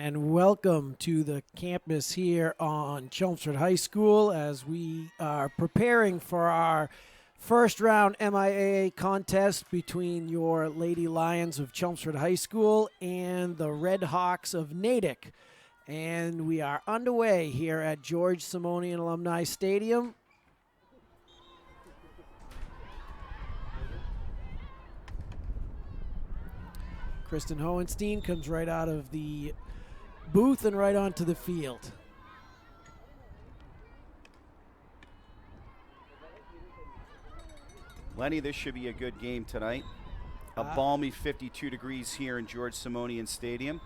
And welcome to the campus here on Chelmsford High School as we are preparing for our first round MIAA contest between your Lady Lions of Chelmsford High School and the Red Hawks of Natick. And we are underway here at George Simonian Alumni Stadium. Kristen Hohenstein comes right out of the booth and right onto the field. Lenny, this should be a good game tonight. A balmy 52 degrees here in George Simonian Stadium.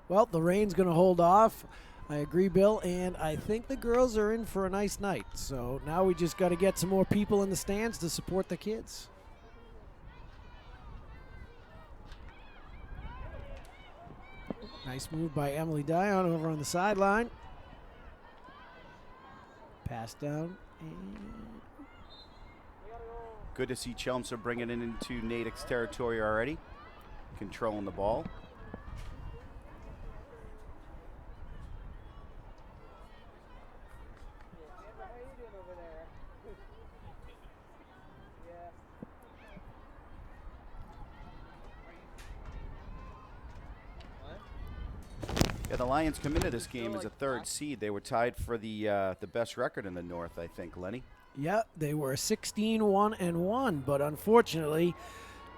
Well, the rain's going to hold off. I agree, Bill, and I think the girls are in for a nice night. So now we just got to get some more people in the stands to support the kids. Nice move by Emily Dion over on the sideline. Pass down. And good to see Chelmsford bringing it into Natick's territory already. Controlling the ball. Yeah, the Lions come into this game as a third seed. They were tied for the best record in the North, I think, Lenny. Yeah, they were 16-1-1, but unfortunately,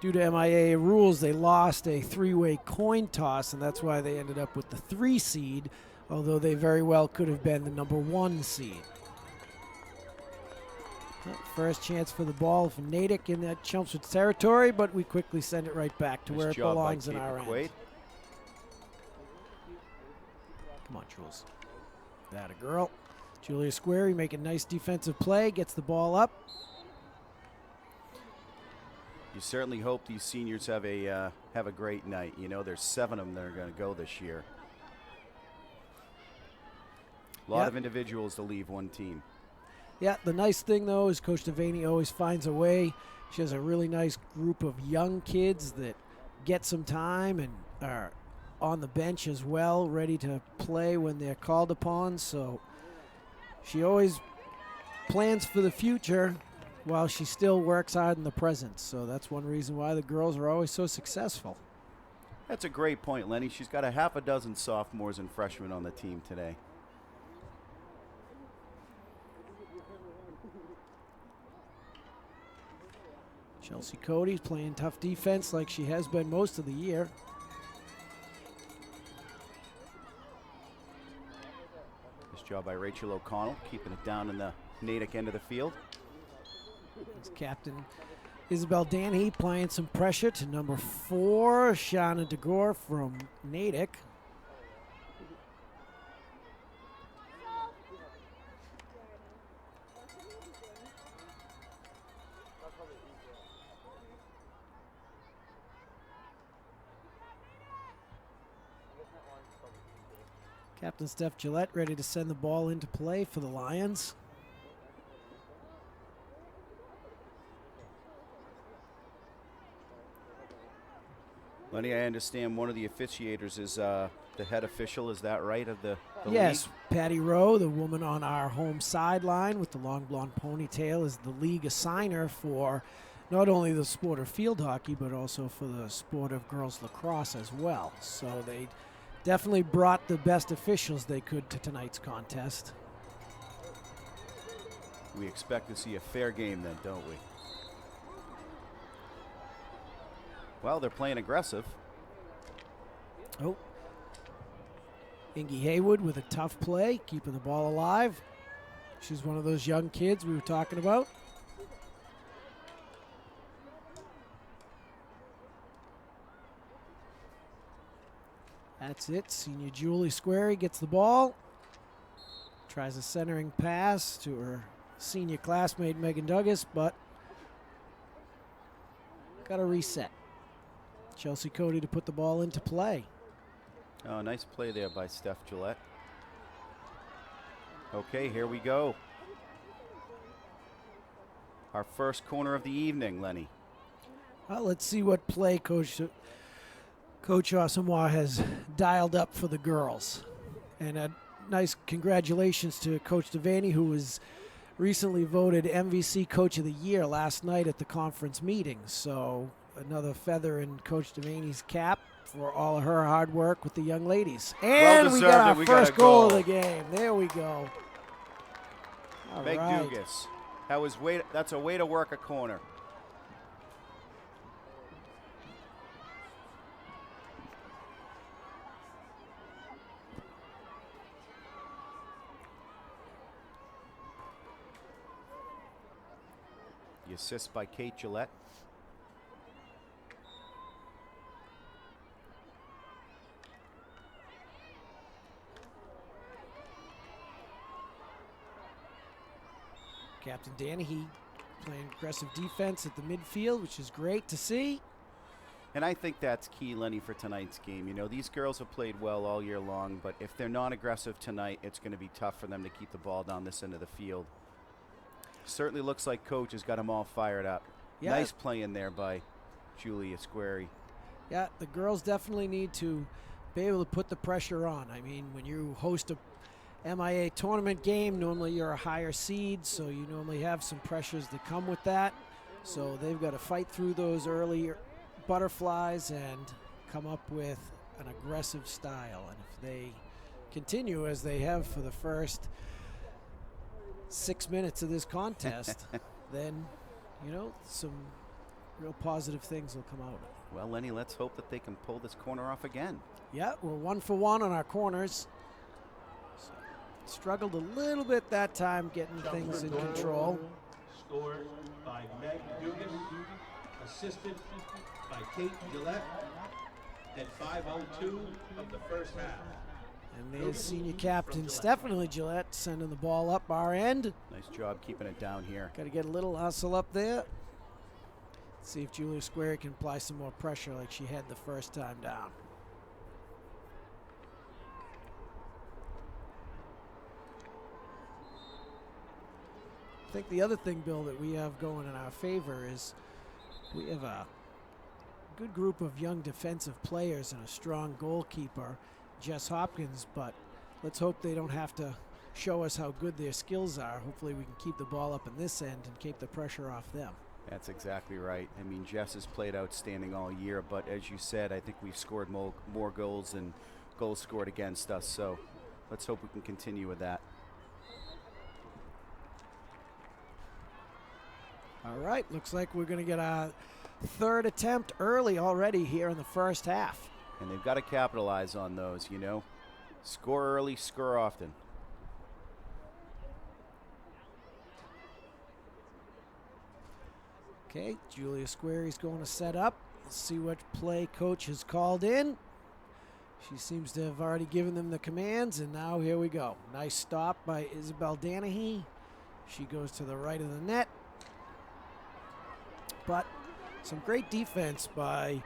due to MIA rules, they lost a three-way coin toss, and that's why they ended up with the 3 seed, although they very well could have been the number 1 seed. Well, first chance for the ball from Natick in that Chelmsford territory, but we quickly send it right back to where it belongs in our end. Come on, Jules. That a girl. Julia Squarey making nice defensive play, gets the ball up. You certainly hope these seniors have a great night. You know, there's 7 of them that are going to go this year. A lot of individuals to leave one team. Yeah, the nice thing, though, is Coach Devaney always finds a way. She has a really nice group of young kids that get some time and are on the bench as well, ready to play when they're called upon. So she always plans for the future while she still works hard in the present. So that's one reason why the girls are always so successful. That's a great point, Lenny. She's got a half a dozen sophomores and freshmen on the team today. Chelsea Cody's playing tough defense like she has been most of the year. Job by Rachel O'Connell, keeping it down in the Natick end of the field. It's Captain Isabel Danhe applying some pressure to number 4, Shauna DeGore from Natick. Captain Steph Gillette ready to send the ball into play for the Lions. Lenny, I understand one of the officiators is the head official. Is that right, of the Yes, league? Patty Rowe, the woman on our home sideline with the long blonde ponytail, is the league assigner for not only the sport of field hockey, but also for the sport of girls lacrosse as well. So they definitely brought the best officials they could to tonight's contest. We expect to see a fair game then, don't we? Well, they're playing aggressive. Oh. Ingy Haywood with a tough play, keeping the ball alive. She's one of those young kids we were talking about. That's it. Senior Julie Squarey gets the ball. Tries a centering pass to her senior classmate Megan Douglas, but got to reset. Chelsea Cody to put the ball into play. Oh, nice play there by Steph Gillette. Okay, here we go. Our first corner of the evening, Lenny. Well, let's see what play Coach Coach Asamoah has dialed up for the girls. And a nice congratulations to Coach Devaney, who was recently voted MVC Coach of the Year last night at the conference meeting. So another feather in Coach Devaney's cap for all of her hard work with the young ladies. And we got our first goal of the game. There we go. All Meg right. Dugas. That's a way to work a corner. The assist by Kate Gillette. Captain Danahy playing aggressive defense at the midfield, which is great to see. And I think that's key, Lenny, for tonight's game. You know, these girls have played well all year long, but if they're not aggressive tonight, it's going to be tough for them to keep the ball down this end of the field. Certainly looks like Coach has got them all fired up. Yeah. Nice play in there by Julia Squarey. Yeah, the girls definitely need to be able to put the pressure on. I mean, when you host a MIA tournament game, normally you're a higher seed, so you normally have some pressures that come with that. So they've got to fight through those early butterflies and come up with an aggressive style. And if they continue as they have for the first 6 minutes of this contest, then, you know, some real positive things will come out of it. Well, Lenny, let's hope that they can pull this corner off again. Yeah, we're 1 for 1 on our corners. So, struggled a little bit that time getting things in control. Scored by Meg Dugan, assisted by Kate Gillette at 5:02 of the first half. And there's senior captain Stephanie Gillette sending the ball up our end. Nice job keeping it down here. Got to get a little hustle up there. See if Julia Square can apply some more pressure like she had the first time down. I think the other thing, Bill, that we have going in our favor is we have a good group of young defensive players and a strong goalkeeper, Jess Hopkins, but let's hope they don't have to show us how good their skills are. Hopefully we can keep the ball up in this end and keep the pressure off them. That's exactly right. I mean, Jess has played outstanding all year, but as you said, I think we've scored more goals than goals scored against us, so let's hope we can continue with that. All right, looks like we're going to get a third attempt early already here in the first half. And they've got to capitalize on those, you know. Score early, score often. Okay, Julia Squarey's going to set up. Let's see what play coach has called in. She seems to have already given them the commands, and now here we go. Nice stop by Isabel Danahy. She goes to the right of the net. But some great defense by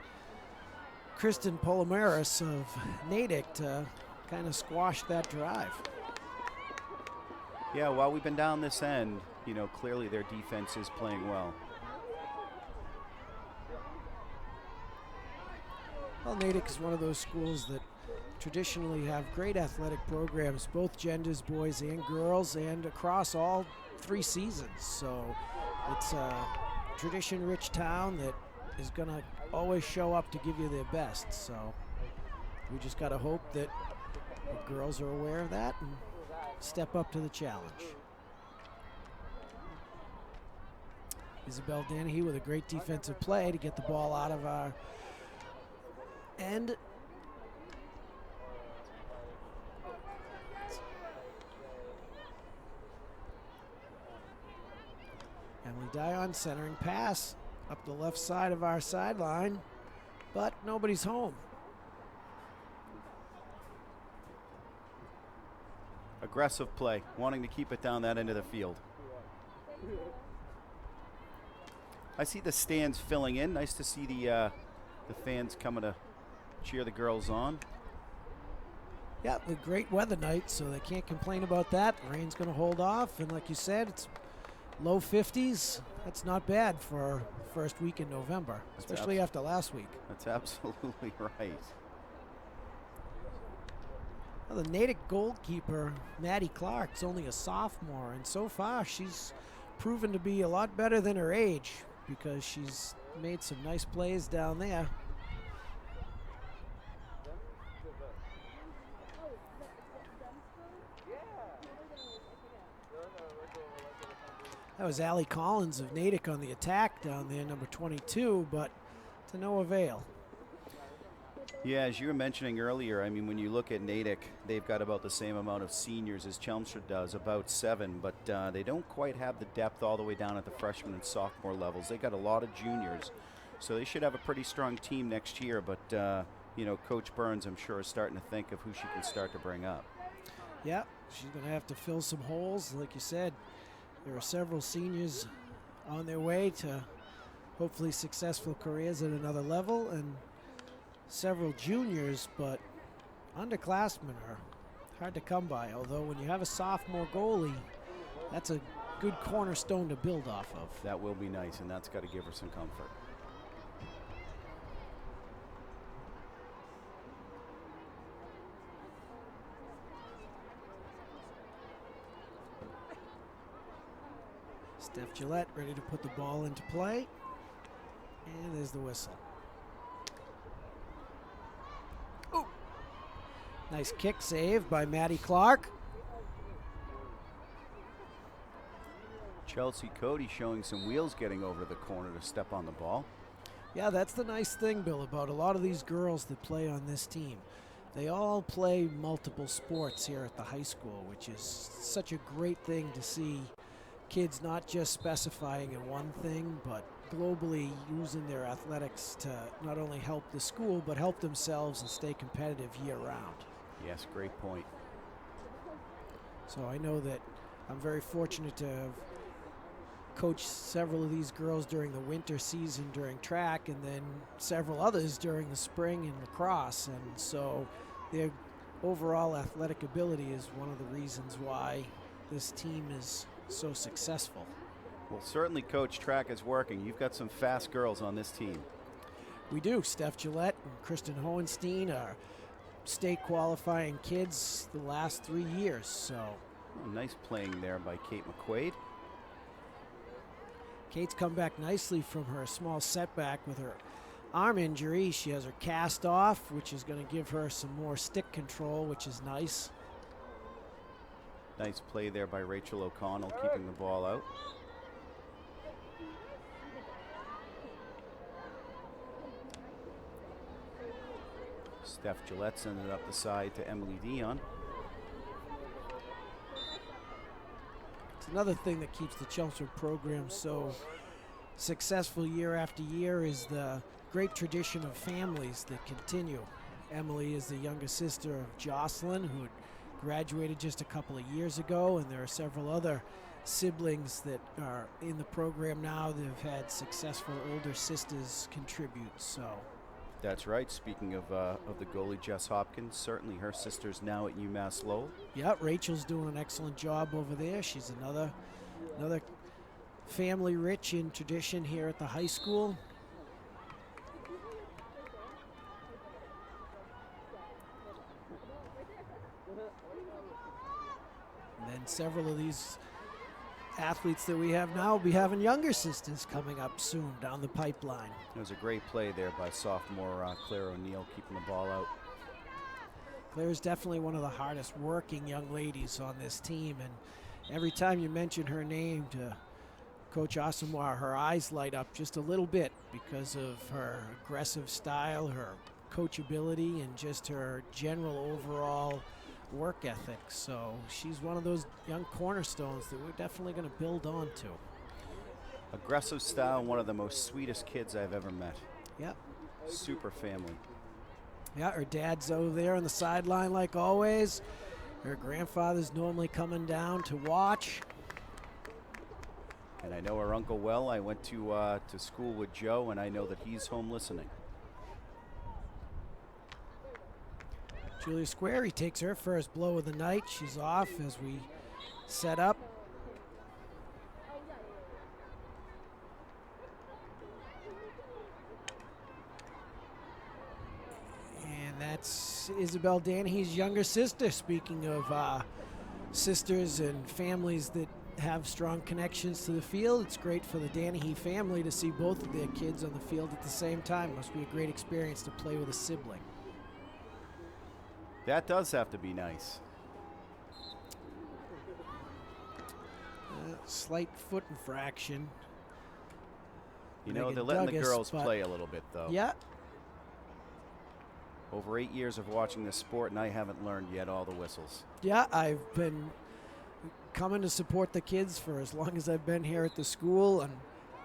Kristen Polomaris of Natick to kind of squash that drive. Yeah, while we've been down this end, you know, clearly their defense is playing well. Well, Natick is one of those schools that traditionally have great athletic programs, both genders, boys and girls, and across all 3 seasons. So it's a tradition-rich town that is going to always show up to give you their best. So we just got to hope that the girls are aware of that and step up to the challenge. Isabel Danahy with a great defensive play to get the ball out of our end. Emily Dion centering pass up the left side of our sideline, but nobody's home. Aggressive play, wanting to keep it down that end of the field. I see the stands filling in. Nice to see the fans coming to cheer the girls on. Yeah, the great weather night, so they can't complain about that. The rain's going to hold off, and like you said, it's low 50s. That's not bad for first week in November, especially after last week. That's absolutely right. Well, the Natick goalkeeper, Maddie Clark's only a sophomore, and so far she's proven to be a lot better than her age because she's made some nice plays down there. That was Allie Collins of Natick on the attack down there, number 22, but to no avail. Yeah, as you were mentioning earlier, I mean, when you look at Natick, they've got about the same amount of seniors as Chelmsford does, about 7, but they don't quite have the depth all the way down at the freshman and sophomore levels. They got a lot of juniors, so they should have a pretty strong team next year, but, you know, Coach Burns, I'm sure, is starting to think of who she can start to bring up. Yeah, she's going to have to fill some holes, like you said. There are several seniors on their way to hopefully successful careers at another level, and several juniors, but underclassmen are hard to come by. Although when you have a sophomore goalie, that's a good cornerstone to build off of. That will be nice, and that's got to give her some comfort. Steph Gillette ready to put the ball into play. And there's the whistle. Oh! Nice kick save by Maddie Clark. Chelsea Cody showing some wheels getting over the corner to step on the ball. Yeah, that's the nice thing, Bill, about a lot of these girls that play on this team. They all play multiple sports here at the high school, which is such a great thing to see kids not just specifying in one thing, but globally using their athletics to not only help the school, but help themselves and stay competitive year-round. Yes, great point. So I know that I'm very fortunate to have coached several of these girls during the winter season during track, and then several others during the spring in lacrosse. And so their overall athletic ability is one of the reasons why this team is so successful. Well, certainly, Coach, track is working. You've got some fast girls on this team. We do. Steph Gillette and Kristen Hohenstein are state qualifying kids the last 3 years. So nice playing there by Kate McQuaid. Kate's come back nicely from her small setback with her arm injury. She has her cast off, which is going to give her some more stick control, which is nice. Nice play there by Rachel O'Connell, keeping the ball out. Steph Gillette sending it up the side to Emily Dion. It's another thing that keeps the Chelmsford program so successful year after year is the great tradition of families that continue. Emily is the younger sister of Jocelyn, who had graduated just a couple of years ago, and there are several other siblings that are in the program now that have had successful older sisters contribute. So that's right. Speaking of the goalie, Jess Hopkins, certainly her sister's now at UMass Lowell. Yeah, Rachel's doing an excellent job over there. She's another family rich in tradition here at the high school. And then several of these athletes that we have now will be having younger sisters coming up soon down the pipeline. It was a great play there by sophomore Claire O'Neill, keeping the ball out. Claire's definitely one of the hardest working young ladies on this team, and every time you mention her name to Coach Asamoah, her eyes light up just a little bit because of her aggressive style, her coachability, and just her general overall work ethic. So she's one of those young cornerstones that we're definitely going to build on to. Aggressive style, one of the most sweetest kids I've ever met. Yep. Super family. Yeah, her dad's over there on the sideline like always. Her grandfather's normally coming down to watch. And I know her uncle well. I went to school with Joe, and I know that he's home listening. Julia Squarey takes her first blow of the night. She's off as we set up. Isabel Danahy's younger sister. Speaking of sisters and families that have strong connections to the field, it's great for the Danahy family to see both of their kids on the field at the same time. Must be a great experience to play with a sibling. That does have to be nice. Slight foot infraction. You know, Megan they're letting the Douglas, girls but play a little bit, though. Yeah, Over 8 years of watching this sport, and I haven't learned yet all the whistles. yeah, I've been coming to support the kids for as long as I've been here at the school, and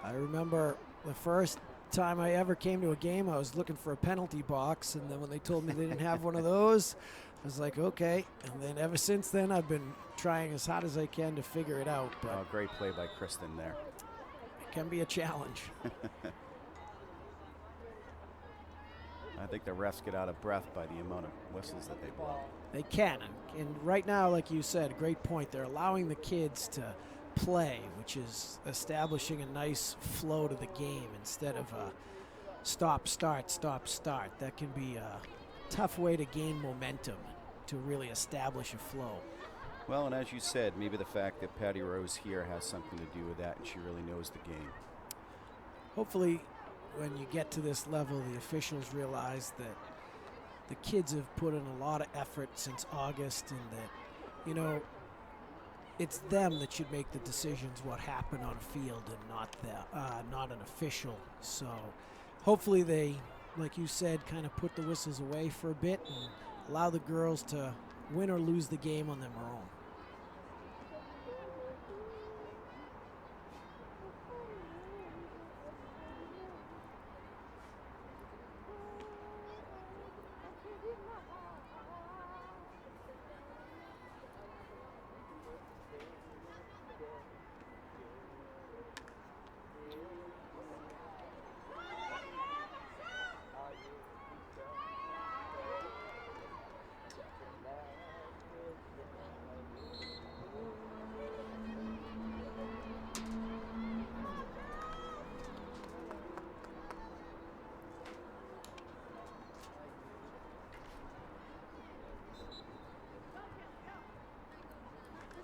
I remember the first time I ever came to a game, I was looking for a penalty box, and then when they told me they didn't have one of those, I was like, okay. And then ever since then, I've been trying as hard as I can to figure it out, but Oh, great play by Kristen there. it can be a challenge. I think the refs get out of breath by the amount of whistles that they blow. They can, and right now, like you said, great point. They're allowing the kids to play, which is establishing a nice flow to the game instead of a stop, start, stop, start. That can be a tough way to gain momentum, to really establish a flow. Well, and as you said, maybe the fact that Patty Rose here has something to do with that, and she really knows the game. Hopefully, when you get to this level, the officials realize that the kids have put in a lot of effort since August, and that, you know, it's them that should make the decisions what happened on field and not an official. So hopefully they, like you said, kind of put the whistles away for a bit and allow the girls to win or lose the game on their own.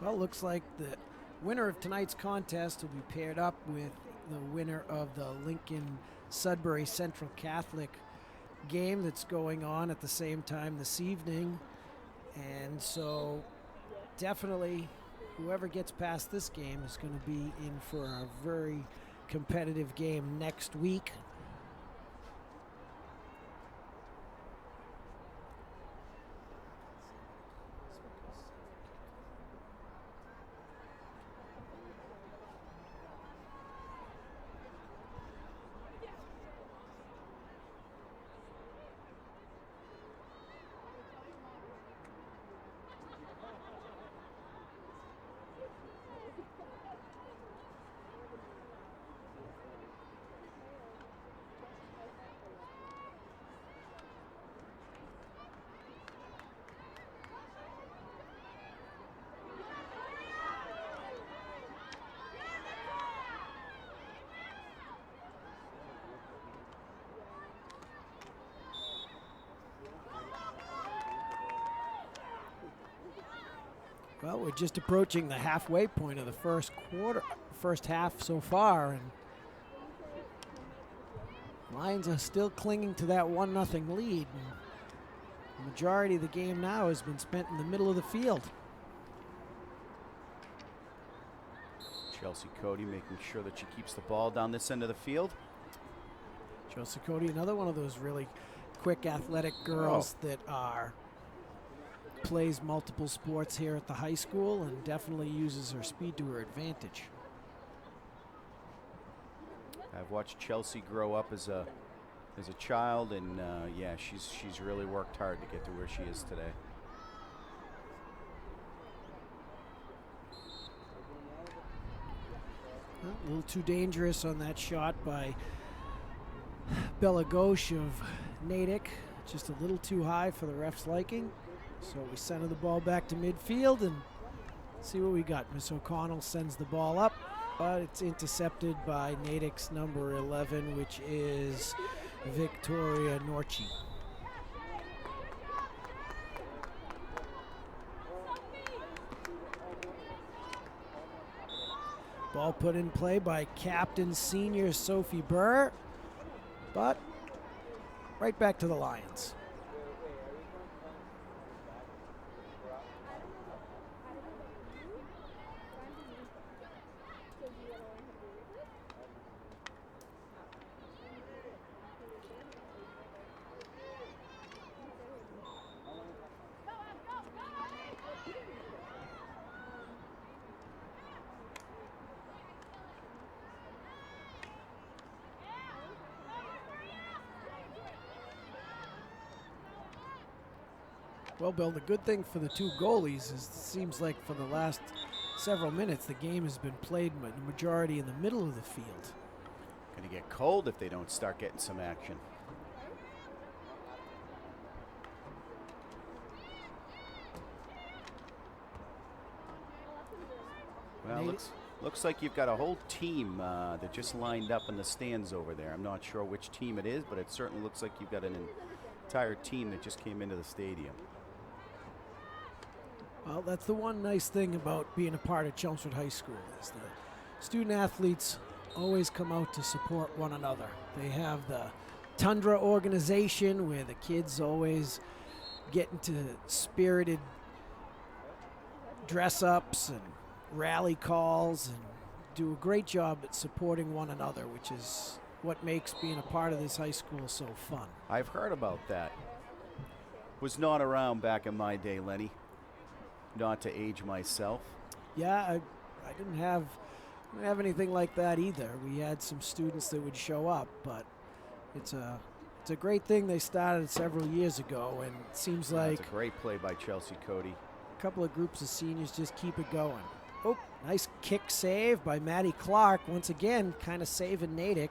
Well, looks like the winner of tonight's contest will be paired up with the winner of the Lincoln Sudbury Central Catholic game that's going on at the same time this evening. And so definitely whoever gets past this game is going to be in for a very competitive game next week. Well, we're just approaching the halfway point of the first half so far, and Lions are still clinging to that 1-0 lead. And the majority of the game now has been spent in the middle of the field. Chelsea Cody making sure that she keeps the ball down this end of the field. Chelsea Cody, another one of those really quick, athletic girls that plays multiple sports here at the high school and definitely uses her speed to her advantage. I've watched Chelsea grow up as a child, and yeah, she's really worked hard to get to where she is today. A little too dangerous on that shot by Bella Gauche of Natick. Just a little too high for the ref's liking. So we center the ball back to midfield and see what we got. Miss O'Connell sends the ball up, but it's intercepted by Natick's number 11, which is Victoria Norchi. Ball put in play by captain senior Sophie Burr, but right back to the Lions. Well, Bill, the good thing for the two goalies is it seems like for the last several minutes the game has been played the majority in the middle of the field. Going to get cold if they don't start getting some action. Well, looks like you've got a whole team that just lined up in the stands over there. I'm not sure which team it is, but it certainly looks like you've got an entire team that just came into the stadium. Well, that's the one nice thing about being a part of Chelmsford High School is the student athletes always come out to support one another. They have the Tundra organization where the kids always get into spirited dress-ups and rally calls and do a great job at supporting one another, which is what makes being a part of this high school so fun. I've heard about that. Was not around back in my day, Lenny. Not to age myself. Yeah, I didn't have anything like that either. We had some students that would show up, but it's a great thing they started several years ago, and it seems like That's a great play by Chelsea Cody. a couple of groups of seniors just keep it going. Oh, nice kick save by Maddie Clark. Once again, kind of saving Natick.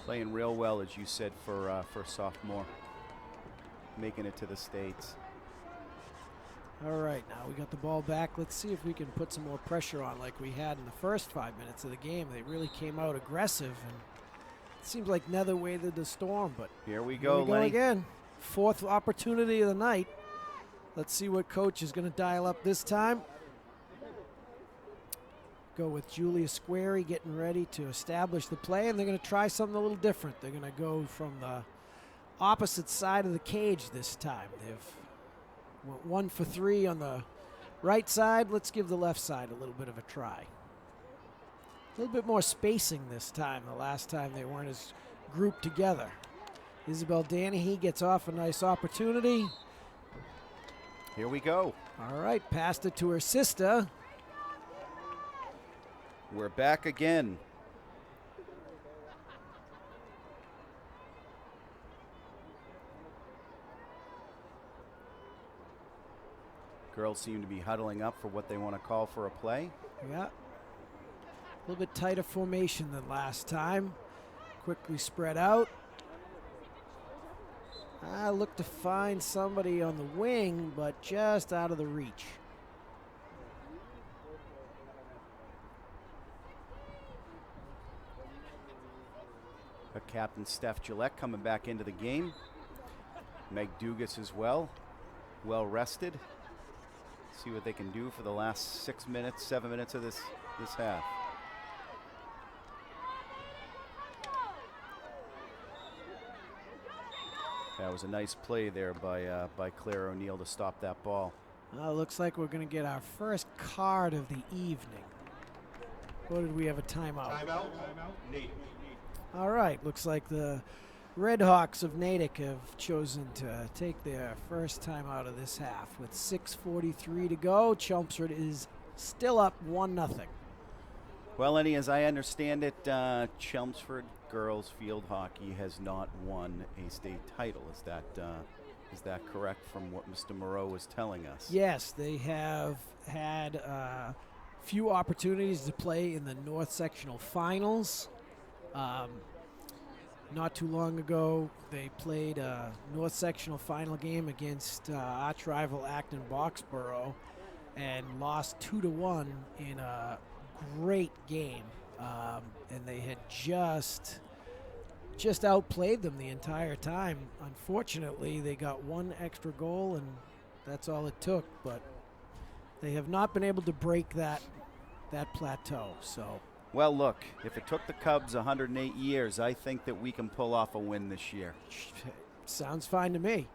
Playing real well, as you said, for a sophomore. Making it to the States. All right, now we got the ball back. Let's see if we can put some more pressure on like we had in the first 5 minutes of the game. They really came out aggressive, and it seems like Nether weathered the storm, but here we go, Lenny. Again. Fourth opportunity of the night. Let's see what coach is going to dial up this time. Go with Julia Squarey getting ready to establish the play, and they're going to try something a little different. They're going to go from the opposite side of the cage this time. They've went 1 for 3 on the right side. Let's give the left side a little bit of a try. A little bit more spacing this time. The last time they weren't as grouped together. Isabel Danahy gets off a nice opportunity. Here we go. All right, passed it to her sister. We're back again. Girls seem to be huddling up for what they want to call for a play. Yeah. A little bit tighter formation than last time. Quickly spread out. I look to find somebody on the wing, but just out of the reach. Captain Steph Gillette coming back into the game. Meg Dugas as well rested. See what they can do for the last 6 minutes, 7 minutes of this half. That was a nice play there by Claire O'Neill to stop that ball. Looks like we're going to get our first card of the evening. What did we have a timeout? Timeout. Natick. All right, looks like the Red Hawks of Natick have chosen to take their first time out of this half. With 6:43 to go, Chelmsford is still up 1-0. Well, Lenny, as I understand it, Chelmsford girls field hockey has not won a state title. Is that correct from what Mr. Moreau was telling us? Yes, they have had a few opportunities to play in the North Sectional Finals. Not too long ago, they played a North Sectional final game against arch rival Acton Boxborough and lost 2-1 in a great game. And they had just outplayed them the entire time. Unfortunately, they got one extra goal, and that's all it took. But they have not been able to break that that plateau. So, Well, look, if it took the Cubs 108 years, I think that we can pull off a win this year. sounds fine to me.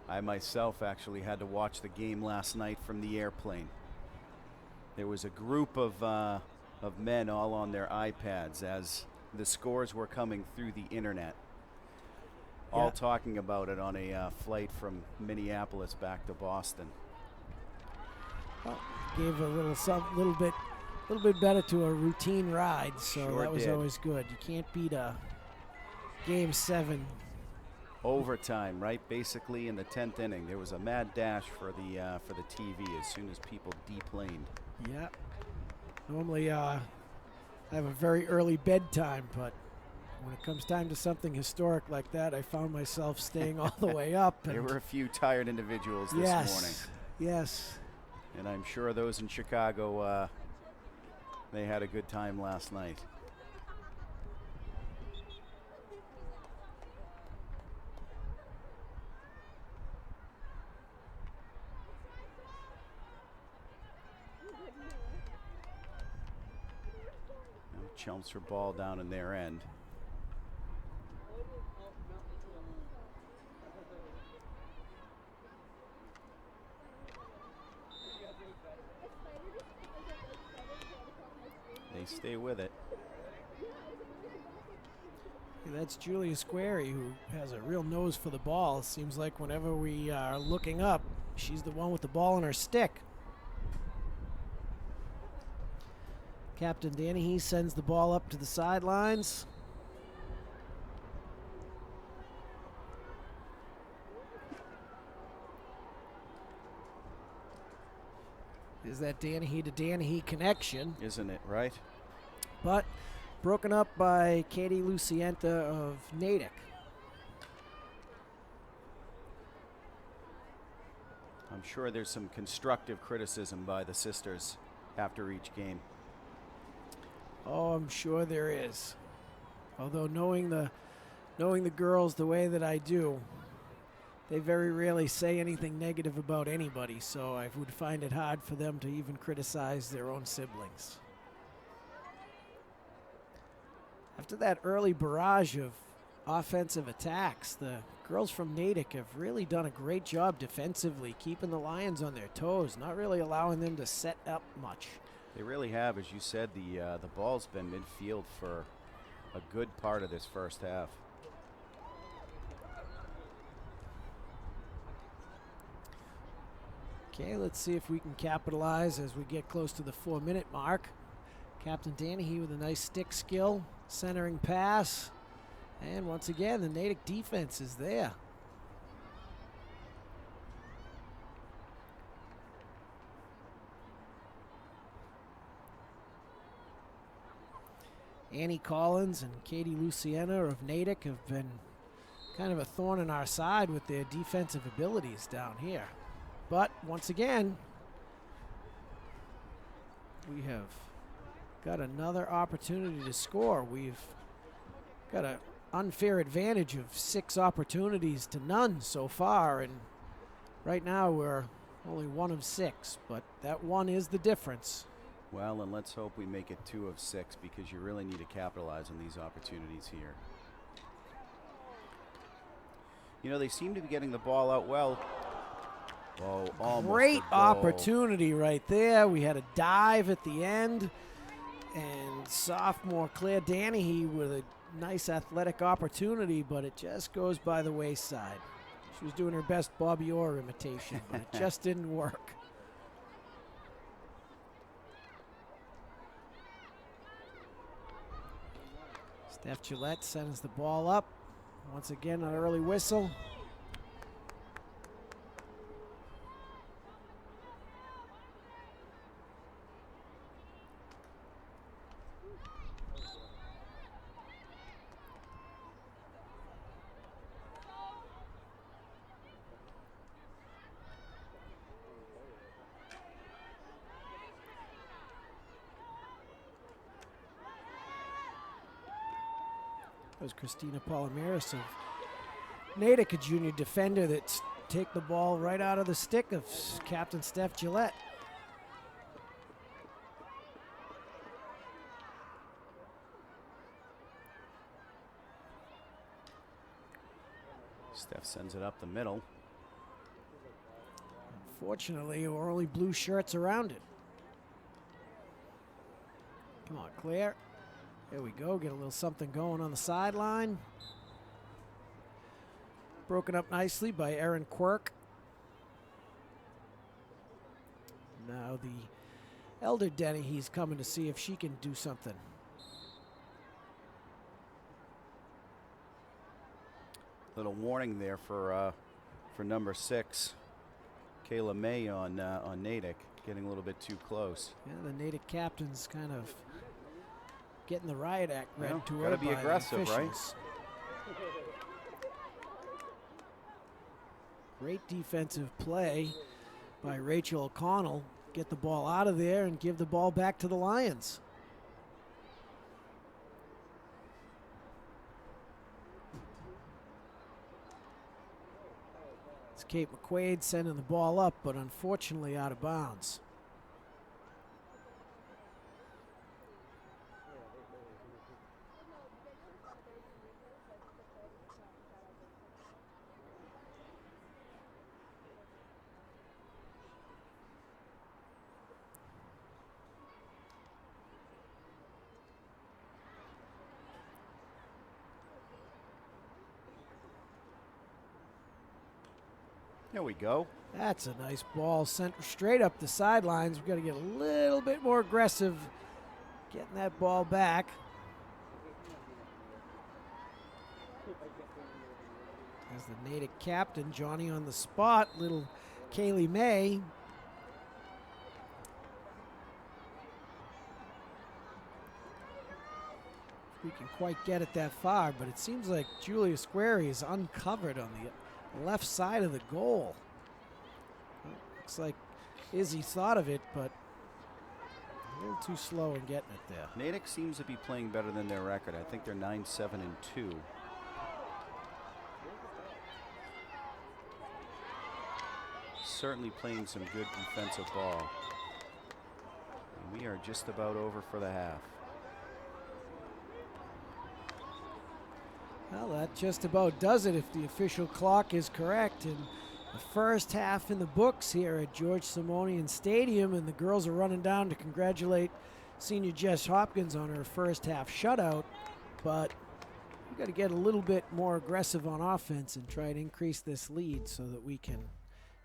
I myself actually had to watch the game last night from the airplane. There was a group of men all on their iPads as the scores were coming through the internet, all talking about it on a flight from Minneapolis back to Boston. Well, gave a little bit better to a routine ride, so Sure that was did. always good. You can't beat a Game 7. Overtime, right? Basically in the 10th inning, there was a mad dash for the TV as soon as people deplaned. Yeah. Normally, I have a very early bedtime, but when it comes time to something historic like that, I found myself staying all the way up. There and were a few tired individuals this morning, Yes. and I'm sure those in Chicago, they had a good time last night. Chelmsford ball down in their end. They stay with it. That's Julia Squarey, who has a real nose for the ball. Seems like whenever we are looking up, she's the one with the ball in her stick. Captain Danahy sends the ball up to the sidelines. Is that Danahy to Danahy connection? Isn't it, right? But broken up by Katie Lucienta of Natick. I'm sure there's some constructive criticism by the sisters after each game. Oh, I'm sure there is. Although knowing the girls the way that I do, they very rarely say anything negative about anybody, so I would find it hard for them to even criticize their own siblings. After that early barrage of offensive attacks, the girls from Natick have really done a great job defensively, keeping the Lions on their toes, not really allowing them to set up much. They really have, as you said, the ball's been midfield for a good part of this first half. Okay, let's see if we can capitalize as we get close to the 4-minute mark. Captain Danahy with a nice stick skill, centering pass. And once again, the Natick defense is there. Annie Collins and Katie Luciana of Natick have been kind of a thorn in our side with their defensive abilities down here. But once again, we have got another opportunity to score. We've got an unfair advantage of 6 opportunities to none so far, and right now we're only 1 of 6, but that 1 is the difference. Well, and let's hope we make it 2 of 6 because you really need to capitalize on these opportunities here. You know, they seem to be getting the ball out well. Oh, almost Great a goal. opportunity right there. We had a dive at the end, and sophomore Claire Danahy with a nice athletic opportunity, but it just goes by the wayside. She was doing her best Bobby Orr imitation, but it just didn't work. Steph Gillette sends the ball up. Once again, an early whistle. That was Christina Palomares of Natick, a junior defender that's take the ball right out of the stick of Captain Steph Gillette. Steph sends it up the middle. Unfortunately, there were only blue shirts around it. Come on, Claire. There we go. Get a little something going on the sideline. Broken up nicely by Erin Quirk. Now the elder Denny, he's coming to see if she can do something. Little warning there for number 6, Kayla May on Natick, getting a little bit too close. Yeah, the Natick captain's kind of getting the riot act read to her. Gotta be by the aggressive, right? officials. Great defensive play by Rachel O'Connell. Get the ball out of there and give the ball back to the Lions. It's Kate McQuaid sending the ball up, but unfortunately out of bounds. There we go. That's a nice ball sent straight up the sidelines. We've got to get a little bit more aggressive getting that ball back. As the Natick captain, Johnny on the spot, little Kaylee May. We can quite get it that far, but it seems like Julia Squarey is uncovered on the left side of the goal. Looks like Izzy thought of it, but a little too slow in getting it there. Natick seems to be playing better than their record. I think they're 9-7-2. Certainly playing some good defensive ball. And we are just about over for the half. Well, that just about does it if the official clock is correct. And the first half in the books here at George Simonian Stadium, and the girls are running down to congratulate senior Jess Hopkins on her first half shutout. But we've got to get a little bit more aggressive on offense and try to increase this lead so that we can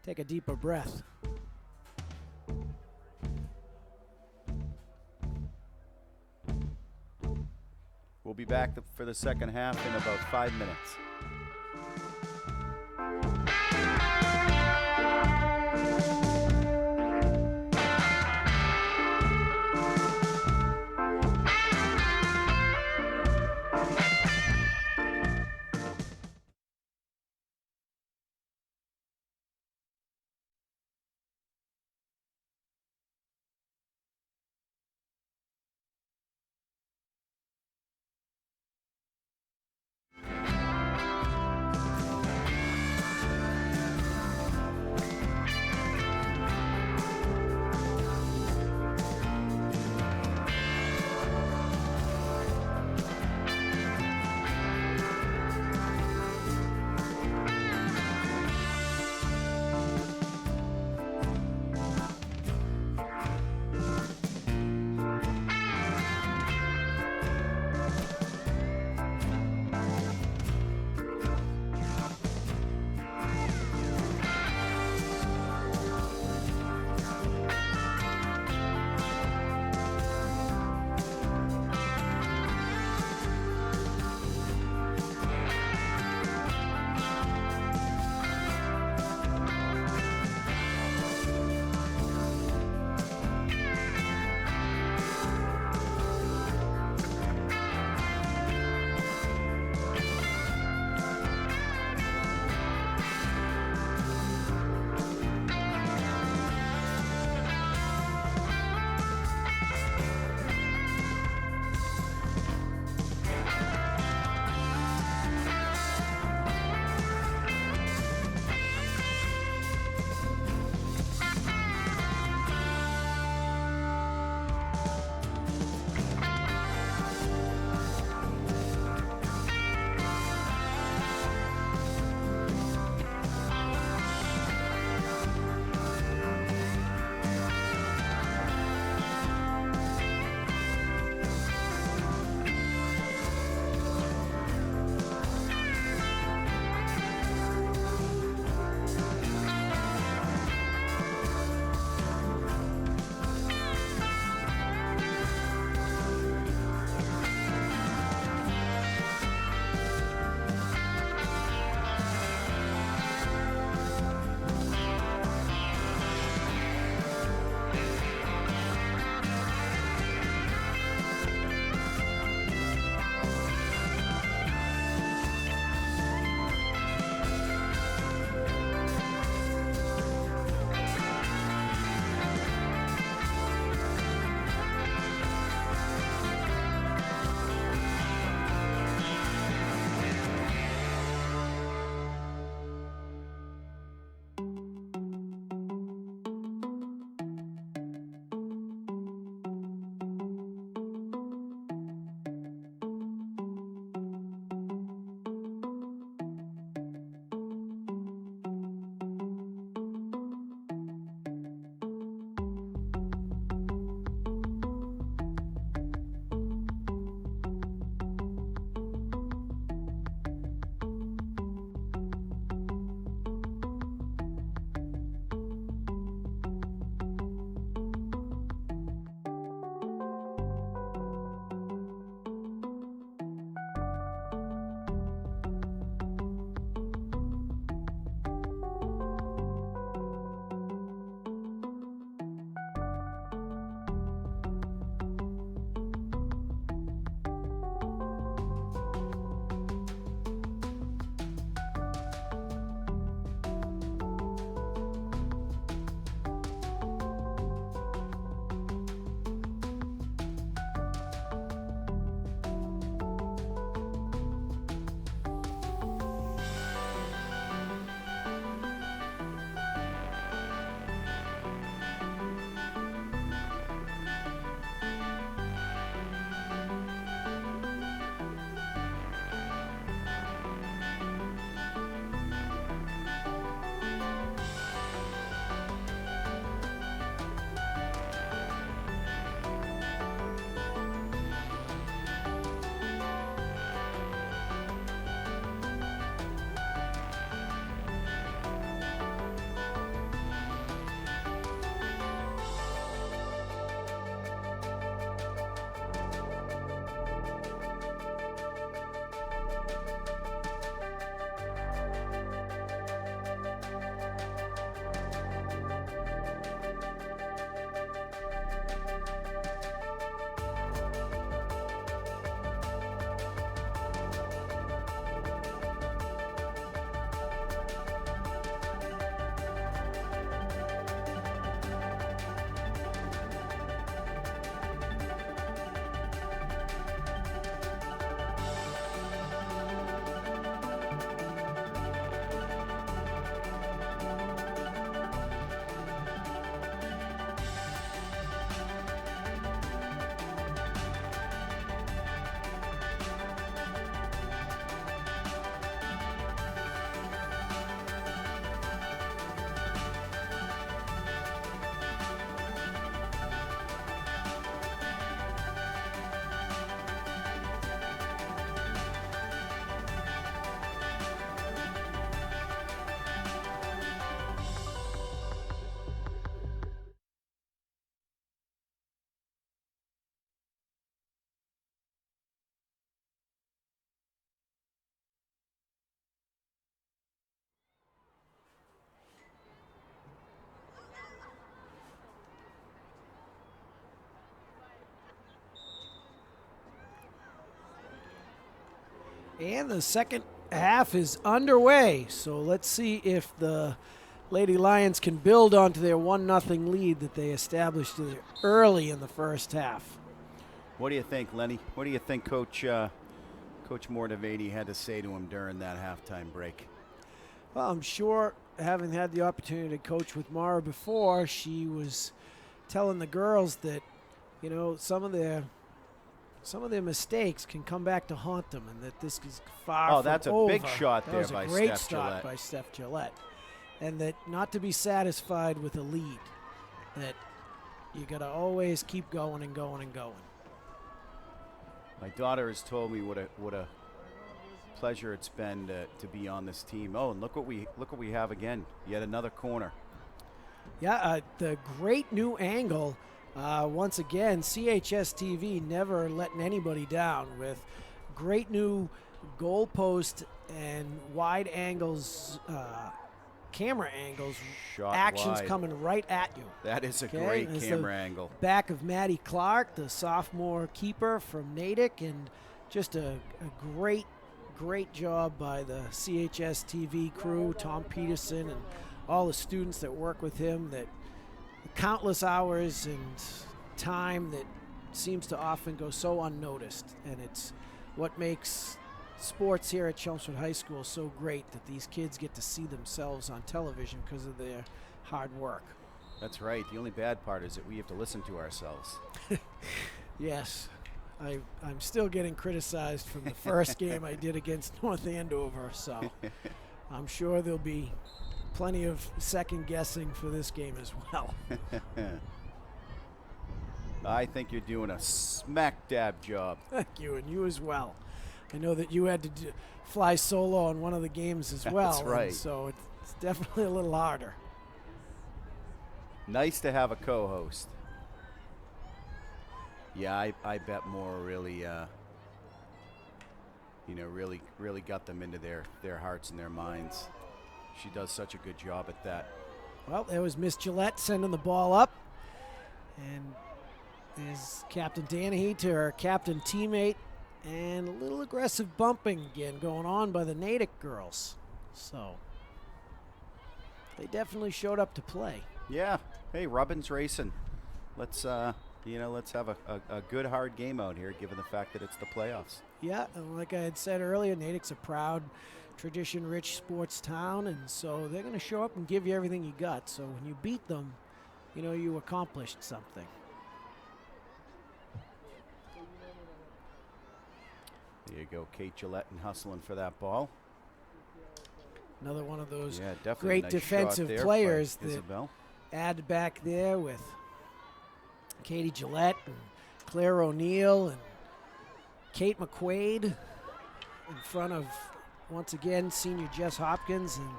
take a deeper breath. We'll be back for the second half in about 5 minutes. And the second half is underway. So let's see if the Lady Lions can build onto their 1-0 lead that they established early in the first half. What do you think, Lenny? What do you think Coach Mordevaney had to say to him during that halftime break? Well, I'm sure, having had the opportunity to coach with Mara before, she was telling the girls that, you know, some of their mistakes can come back to haunt them, and that this is far from over. Oh, that's a big shot there by That was a great Steph shot Gillette. by Steph Gillette. And that not to be satisfied with a lead, that you got to always keep going and going and going. My daughter has told me what a pleasure it's been to be on this team. Oh, and look what we have again. Yet another corner. Yeah, the great new angle. Once again, CHS TV never letting anybody down with great new goalpost and wide angles, camera angles, Shot actions wide. Coming right at you. That is a Okay, great and it's camera the angle. Back of Maddie Clark, the sophomore keeper from Natick, and just a great job by the CHS TV crew, Tom Peterson, and all the students that work with him. That countless hours and time that seems to often go so unnoticed, and it's what makes sports here at Chelmsford High School so great, that these kids get to see themselves on television because of their hard work. That's right. The only bad part is that we have to listen to ourselves. Yes, I'm still getting criticized from the first game I did against North Andover, so I'm sure there'll be plenty of second guessing for this game as well. I think you're doing a smack dab job. Thank you, and you as well. I know that you had to fly solo on one of the games as well. That's right. And so it's definitely a little harder. Nice to have a co-host. Yeah, I bet Moore really, really got them into their hearts and their minds. She does such a good job at that. Well, there was Miss Gillette sending the ball up. And there's Captain Danahy to her captain teammate. And a little aggressive bumping again going on by the Natick girls. So they definitely showed up to play. Yeah. Hey, Rubbin's racing. Let's have a good hard game out here, given the fact that it's the playoffs. Yeah, and like I had said earlier, Natick's a proud, tradition-rich sports town, and so they're going to show up and give you everything you got. So when you beat them, you know you accomplished something. There you go, Kate Gillette and hustling for that ball. Another one of those definitely great a nice defensive shot there players by that Isabel. add back there with Katie Gillette and Claire O'Neill and Kate McQuaid in front of, once again, senior Jess Hopkins, and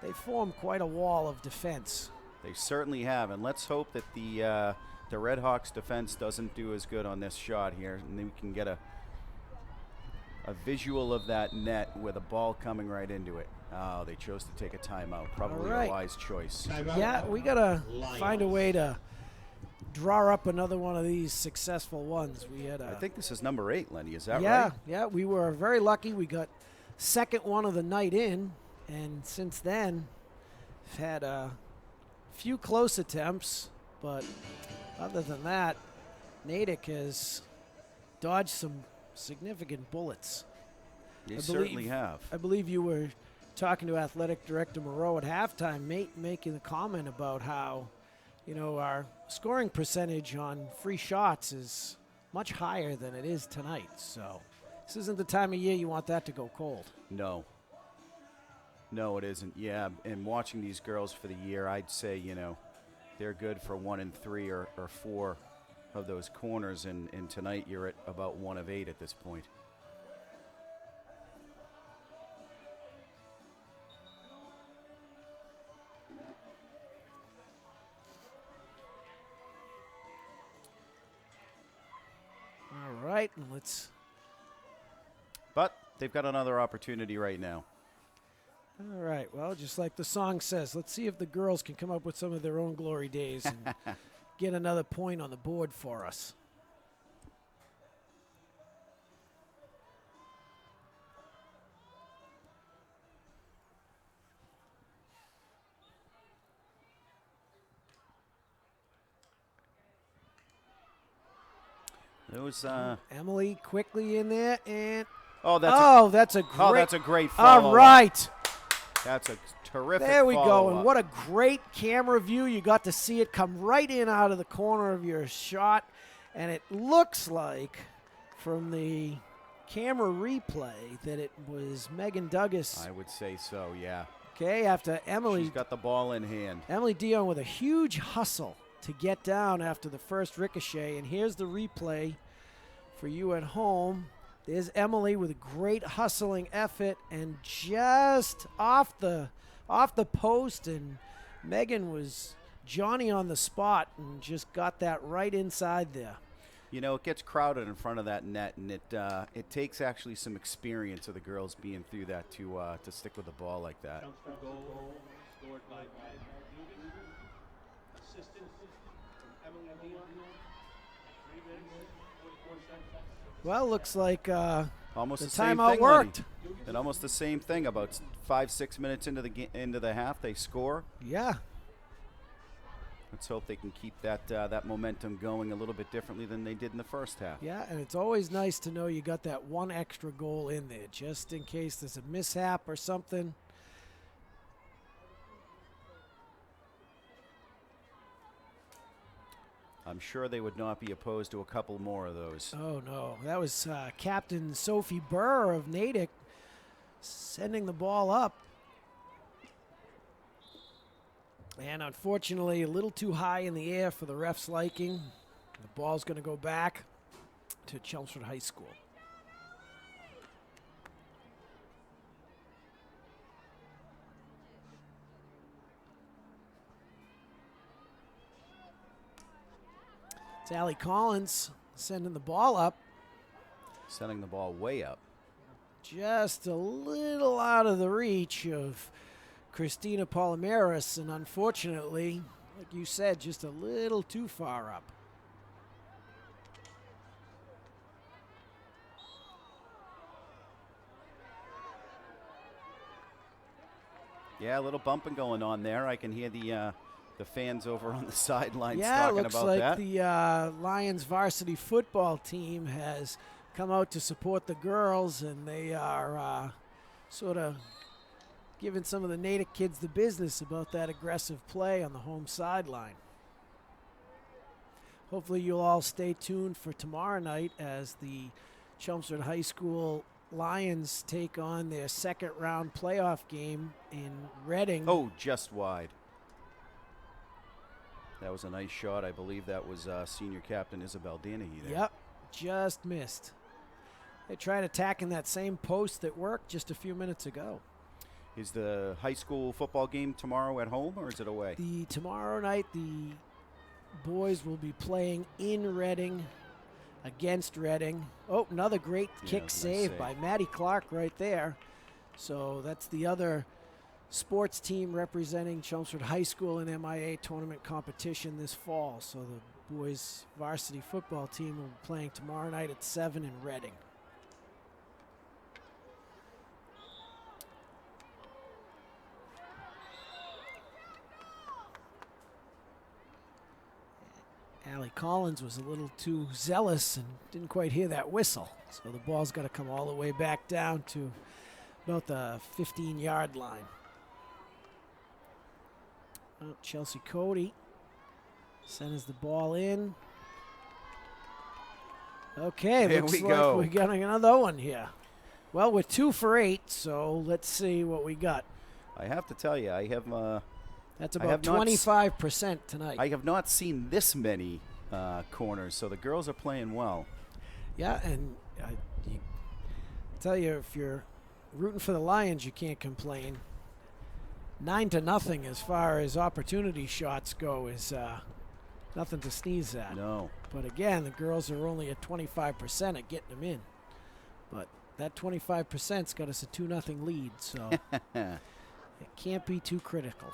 they form quite a wall of defense. They certainly have, and let's hope that the Red Hawks defense doesn't do as good on this shot here, and then we can get a visual of that net with a ball coming right into it. Oh, they chose to take a timeout. Probably a wise choice. Yeah, we got to find a way to draw up another one of these successful ones. We had I think this is number 8, Lenny. Is that right? Yeah, we were very lucky. We got second one of the night in, and since then, we've had a few close attempts, but other than that, Natick has dodged some significant bullets. They certainly have. I believe you were talking to Athletic Director Moreau at halftime, making the comment about how, you know, our scoring percentage on free shots is much higher than it is tonight. So this isn't the time of year you want that to go cold. No, it isn't. Yeah, and watching these girls for the year, I'd say, you know, they're good for 1 and 3 or 4 of those corners, and tonight you're at about 1 of 8 at this point. All right, and let's. But they've got another opportunity right now. All right, well, just like the song says, let's see if the girls can come up with some of their own glory days and get another point on the board for us. Those. Emily quickly in there, and That's that's a great follow. All right. That's a terrific. There we go. follow-up. And what a great camera view. You got to see it come right in out of the corner of your shot. And it looks like from the camera replay that it was Megan Douglas. I would say so, yeah. Okay, after Emily. She's got the ball in hand. Emily Dion with a huge hustle to get down after the first ricochet. And here's the replay for you at home. There's Emily with a great hustling effort and just off the post, and Megan was Johnny on the spot and just got that right inside there. You know, it gets crowded in front of that net, and it takes actually some experience of the girls being through that to stick with the ball like that. Chelmsford goal scored by Meg Dugan. Assistant from Emily Dion. 3 minutes, 44 seconds. Well, looks like Almost the the same timeout thing, worked. Lenny. And almost the same thing. About 5-6 minutes into the half, they score. Yeah. Let's hope they can keep that momentum going a little bit differently than they did in the first half. Yeah, and it's always nice to know you got that one extra goal in there, just in case there's a mishap or something. I'm sure they would not be opposed to a couple more of those. Oh, no. That was Captain Sophie Burr of Natick sending the ball up. And unfortunately, a little too high in the air for the ref's liking. The ball's going to go back to Chelmsford High School. It's Allie Collins sending the ball up. Sending the ball way up. Just a little out of the reach of Christina Palomares, and unfortunately, like you said, just a little too far up. Yeah, a little bumping going on there. I can hear the fans over on the sidelines Yeah, it talking looks about like that. the Lions varsity football team has come out to support the girls, and they are sort of giving some of the Natick kids the business about that aggressive play on the home sideline. Hopefully you'll all stay tuned for tomorrow night as the Chelmsford High School Lions take on their second round playoff game in Reading. Oh, just wide. That was a nice shot. I believe that was senior captain Isabel Danahy there. Yep, just missed. They tried attacking that same post that worked just a few minutes ago. Is the high school football game tomorrow at home, or is it away? Tomorrow night, the boys will be playing in Reading against Reading. Oh, another great kick nice save save by Maddie Clark right there. So that's the other sports team representing Chelmsford High School in MIA tournament competition this fall. So the boys varsity football team will be playing tomorrow night at 7 in Reading. Allie Collins was a little too zealous and didn't quite hear that whistle. So the ball's got to come all the way back down to about the 15-yard line. Oh, Chelsea Cody sends the ball in. Okay, There looks we like go. we're getting another one here. Well, we're 2 for 8, so let's see what we got. I have to tell you, I have That's I about have not 25% tonight. I have not seen this many corners, so the girls are playing well. Yeah, and I tell you, if you're rooting for the Lions, you can't complain. 9-0 as far as opportunity shots go is nothing to sneeze at. No. But again, the girls are only at 25% at getting them in. But that 25%'s got us a 2-0 lead, so it can't be too critical.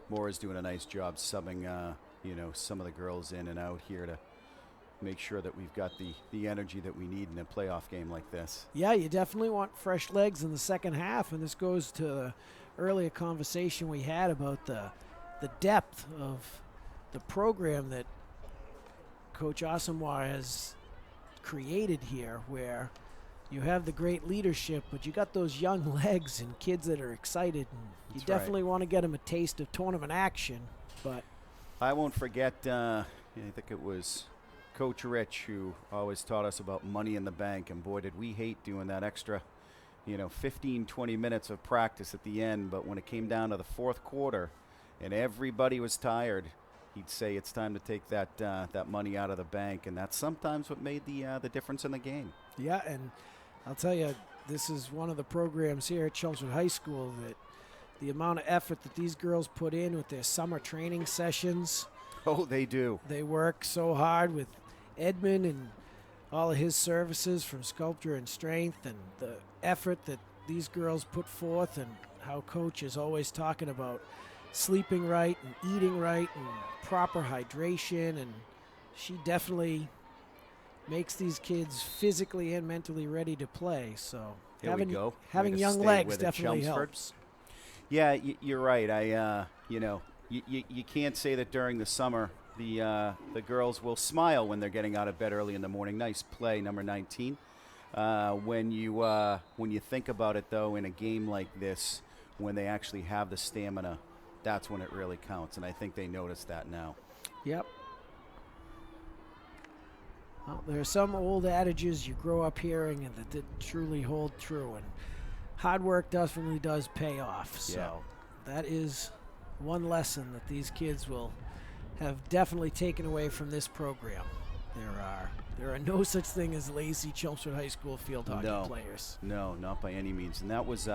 Mora's doing a nice job subbing, some of the girls in and out here to make sure that we've got the energy that we need in a playoff game like this. Yeah, you definitely want fresh legs in the second half, and this goes to the earlier conversation we had about the the depth of the program that Coach Asamoah has created here, where you have the great leadership, but you got those young legs and kids that are excited. And you That's definitely want to get them a taste of tournament action. But I won't forget, I think it was Coach Rich who always taught us about money in the bank, and boy, did we hate doing that extra, 15, 20 minutes of practice at the end. But when it came down to the fourth quarter and everybody was tired, he'd say it's time to take that money out of the bank, and that's sometimes what made the difference in the game. yeah, and I'll tell you, this is one of the programs here at Chelmsford High School that the amount of effort that these girls put in with their summer training sessions. Oh, they do. They work so hard with Edmund and all of his services from sculpture and strength, and the effort that these girls put forth, and how Coach is always talking about sleeping right and eating right and proper hydration, and she definitely makes these kids physically and mentally ready to play. So Here we go. having Way to young stay legs with it, definitely Chelmsford. helps. Yeah, you're right. You can't say that during the summer the girls will smile when they're getting out of bed early in the morning. Nice play, number 19. When you think about it, though, in a game like this, when they actually have the stamina, that's when it really counts, and I think they notice that now. Yep. Well, there are some old adages you grow up hearing and that truly hold true, and hard work definitely does pay off. So that is one lesson that these kids will have definitely taken away from this program. There are no such thing as lazy Chelmsford High School field hockey players. No, not by any means. And that was,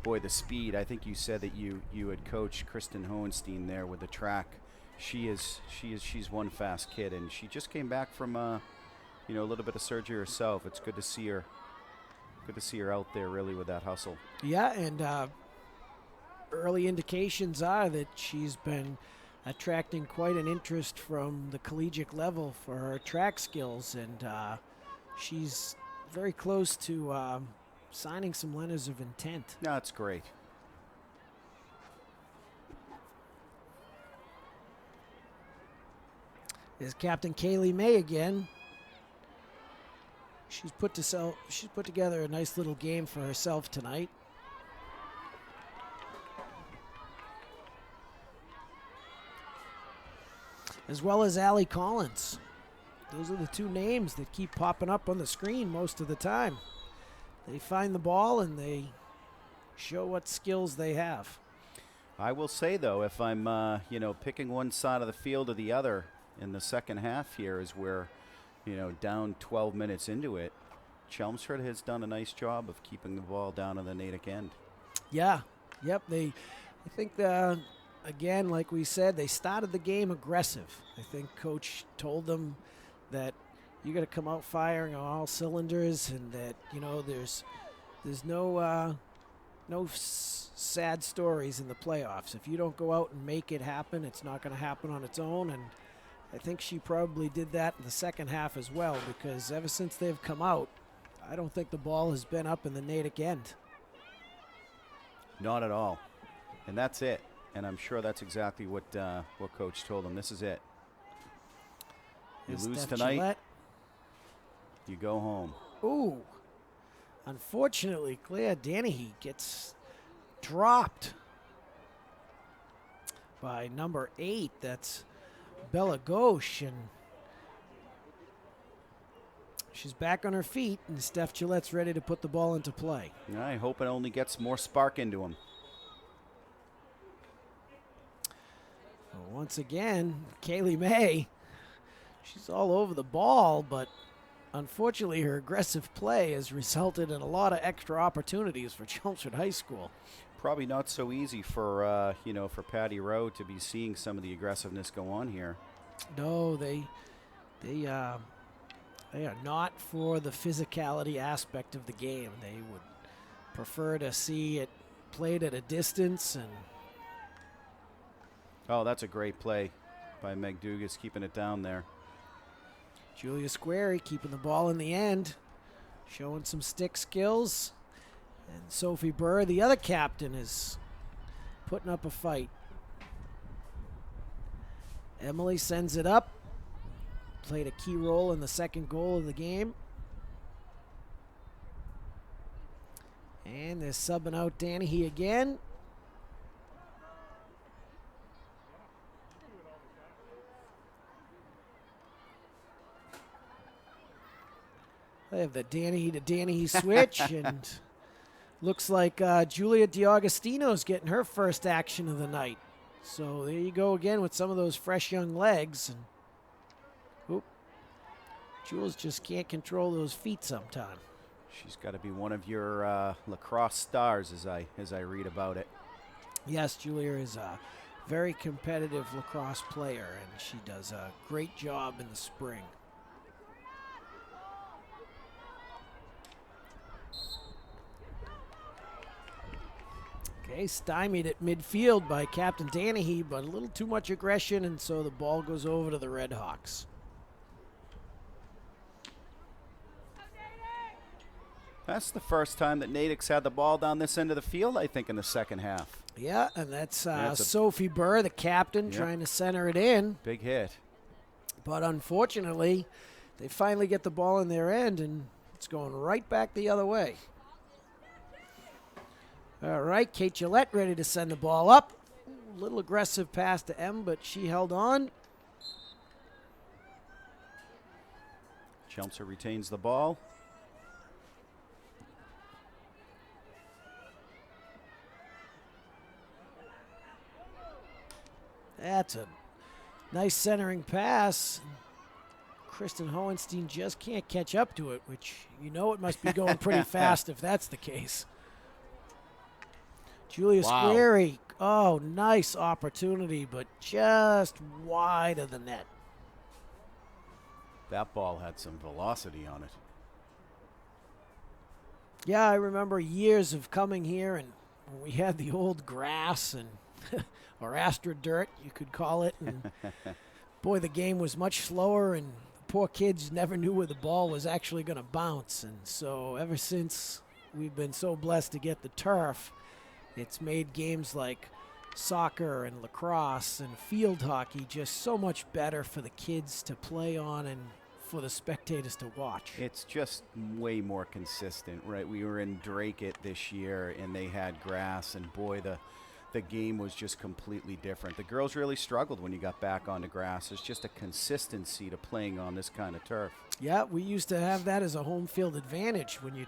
boy, the speed. I think you said that you had coached Kristen Hohenstein there with the track. She's one fast kid, and she just came back from a little bit of surgery herself. It's good to see her. Good to see her out there really with that hustle. Yeah, and early indications are that she's been attracting quite an interest from the collegiate level for her track skills, and she's very close to signing some letters of intent. No, that's great. There's Captain Kaylee May again. She's put together a nice little game for herself tonight. As well as Allie Collins. Those are the two names that keep popping up on the screen most of the time. They find the ball and they show what skills they have. I will say, though, if I'm picking one side of the field or the other in the second half here, is where down 12 minutes into it, Chelmsford has done a nice job of keeping the ball down on the Natick end. Yeah. Yep. I think, again, like we said, they started the game aggressive. I think Coach told them that you got to come out firing on all cylinders, and that, there's no sad stories in the playoffs. If you don't go out and make it happen, it's not going to happen on its own. And I think she probably did that in the second half as well, because ever since they've come out, I don't think the ball has been up in the Natick end. Not at all. And that's it. And I'm sure that's exactly what Coach told them. This is it. You lose tonight, Gillette. you go home. Ooh. Unfortunately, Claire Danahy gets dropped by number 8. That's Bella Gauche, and she's back on her feet, and Steph Gillette's ready to put the ball into play. I hope it only gets more spark into him. Well, once again, Kaylee May, she's all over the ball, but unfortunately her aggressive play has resulted in a lot of extra opportunities for Chelmsford High School. Probably not so easy for for Patty Rowe to be seeing some of the aggressiveness go on here. No, they are not for the physicality aspect of the game. They would prefer to see it played at a distance. And oh, that's a great play by Meg Dugas, keeping it down there. Julia Squarey keeping the ball in the end, showing some stick skills. And Sophie Burr, the other captain, is putting up a fight. Emily sends it up. Played a key role in the second goal of the game. And they're subbing out Danahy again. They have the Danahy to Danahy switch, and looks like Julia DiAugustino's getting her first action of the night. So there you go again with some of those fresh young legs. And oop, Jules just can't control those feet sometimes. She's got to be one of your lacrosse stars, as I read about it. Yes, Julia is a very competitive lacrosse player, and she does a great job in the spring. Okay, stymied at midfield by Captain Danahy, but a little too much aggression, and so the ball goes over to the Red Hawks. That's the first time that Natick's had the ball down this end of the field, I think, in the second half. Yeah, and that's That's a- Sophie Burr, the captain, Yep. trying to center it in. Big hit. But unfortunately, they finally get the ball in their end, and it's going right back the other way. All right, Kate Gillette ready to send the ball up. A little aggressive pass to M, but she held on. Chelmsford retains the ball. That's a nice centering pass. Kristen Hohenstein just can't catch up to it, which you know it must be going pretty fast if that's the case. Julia Wow. Squarey, oh, nice opportunity, but just wide of the net. That ball had some velocity on it. Yeah, I remember years of coming here, and when we had the old grass and or Astra dirt, you could call it. And boy, the game was much slower, and poor kids never knew where the ball was actually going to bounce. And so ever since we've been so blessed to get the turf, it's made games like soccer and lacrosse and field hockey just so much better for the kids to play on and for the spectators to watch. It's just way more consistent, right? We were in Drake this year, and they had grass, and boy, the game was just completely different. The girls really struggled when you got back onto grass. There's just a consistency to playing on this kind of turf. Yeah, we used to have that as a home field advantage when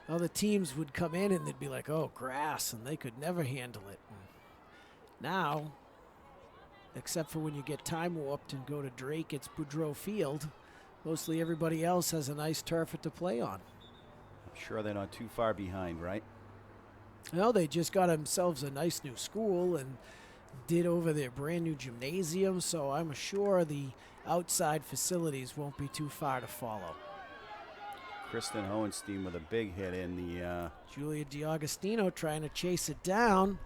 other teams would come in and they'd be like, oh, grass, and they could never handle it. And now, except for when you get time warped and go to Drake, it's Boudreaux Field. Mostly everybody else has a nice turf to play on. I'm sure they're not too far behind, right? No, they just got themselves a nice new school and did over their brand new gymnasium, so I'm sure the outside facilities won't be too far to follow. Kristen Hohenstein with a big hit in the... Julia DiAugustino trying to chase it down,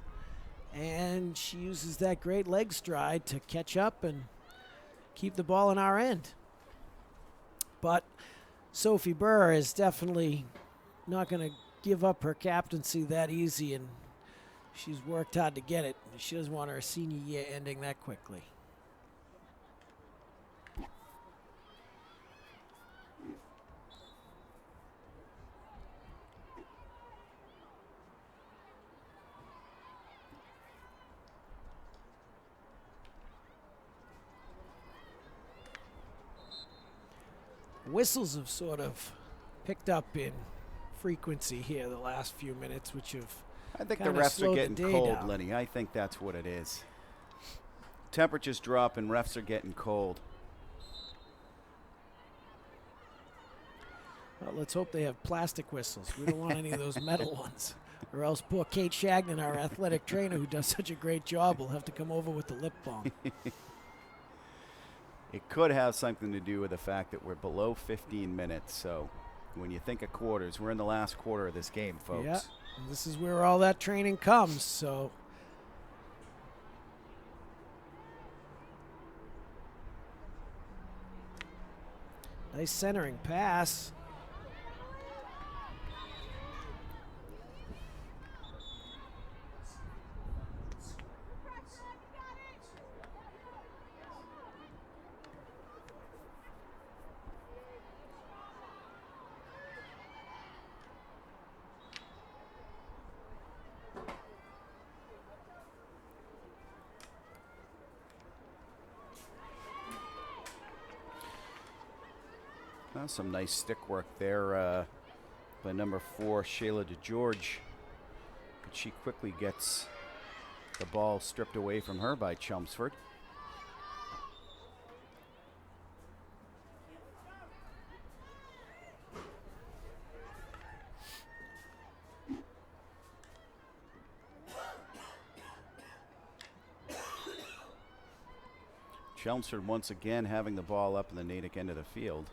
and she uses that great leg stride to catch up and keep the ball in our end. But Sophie Burr is definitely not going to give up her captaincy that easy, and she's worked hard to get it. She doesn't want her senior year ending that quickly. Whistles have sort of picked up in frequency here the last few minutes, which have I think the kinda refs are slowed the getting day cold, down. Lenny. I think that's what it is. Temperatures drop and refs are getting cold. Well, let's hope they have plastic whistles. We don't want any of those metal ones. Or else poor Kate Shagnon, our athletic trainer who does such a great job, will have to come over with the lip balm. It could have something to do with the fact that we're below 15 minutes. So when you think of quarters, we're in the last quarter of this game, folks. Yeah, and this is where all that training comes, so... Nice centering pass. Some nice stick work there by number 4, Shayla DeGeorge. But she quickly gets the ball stripped away from her by Chelmsford. Chelmsford once again having the ball up in the Natick end of the field.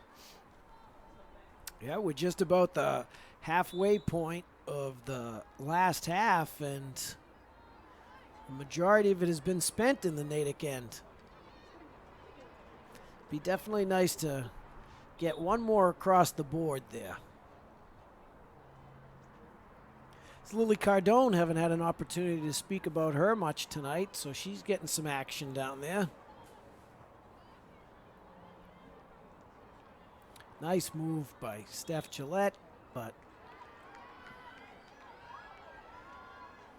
Yeah, we're just about the halfway point of the last half, and the majority of it has been spent in the Natick end. Be definitely nice to get one more across the board there. It's Lily Cardone. Haven't had an opportunity to speak about her much tonight, so she's getting some action down there. Nice move by Steph Gillette, but...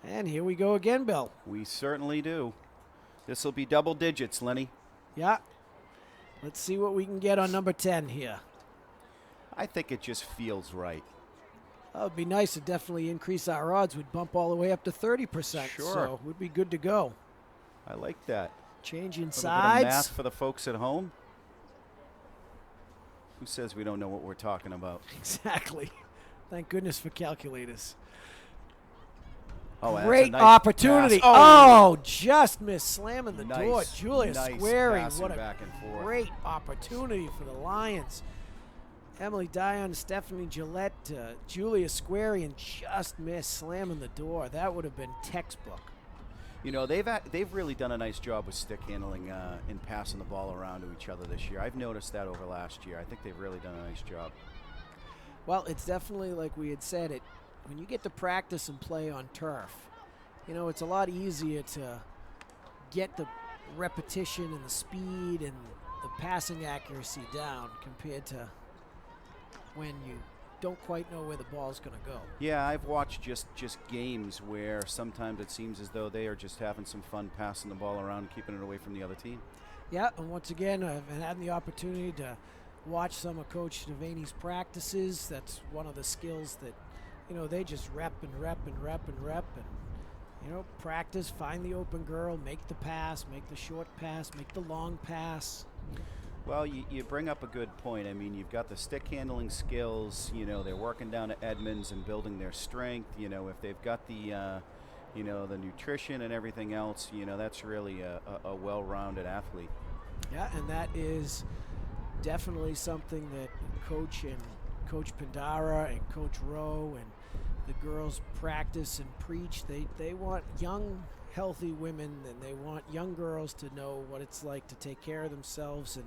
And here we go again, Bill. We certainly do. This will be double digits, Lenny. Yeah. Let's see what we can get on number 10 here. I think it just feels right. That would be nice to definitely increase our odds. We'd bump all the way up to 30%. Sure. So we'd be good to go. I like that. Changing A little sides. bit of math for the folks at home. Who says we don't know what we're talking about? Exactly. Thank goodness for calculators. Oh, that's a Great nice opportunity. pass. Oh, just missed slamming the Nice, door. Julia nice squaring. passing What a back and forth. great opportunity for the Lions. Emily Dion, Stephanie Gillette, Julia Squarian just missed slamming the door. That would have been textbook. You know, they've really done a nice job with stick handling and passing the ball around to each other this year. I've noticed that over last year. I think they've really done a nice job. Well, it's definitely like we had said it. When you get to practice and play on turf, you know, it's a lot easier to get the repetition and the speed and the passing accuracy down compared to when you don't quite know where the ball's going to go. Yeah, I've watched just games where sometimes it seems as though they are just having some fun passing the ball around, keeping it away from the other team. Yeah, and once again, I've had the opportunity to watch some of Coach Devaney's practices. That's one of the skills that, you know, they just rep and rep and rep and rep and, you know, practice, find the open girl, make the pass, make the short pass, make the long pass. Well, you bring up a good point. I mean, you've got the stick handling skills. You know, they're working down at Edmonds and building their strength. You know, if they've got the, you know, the nutrition and everything else, you know, that's really a well-rounded athlete. Yeah, and that is definitely something that Coach Pandara and Coach Rowe and the girls practice and preach. They want young, healthy women, and they want young girls to know what it's like to take care of themselves and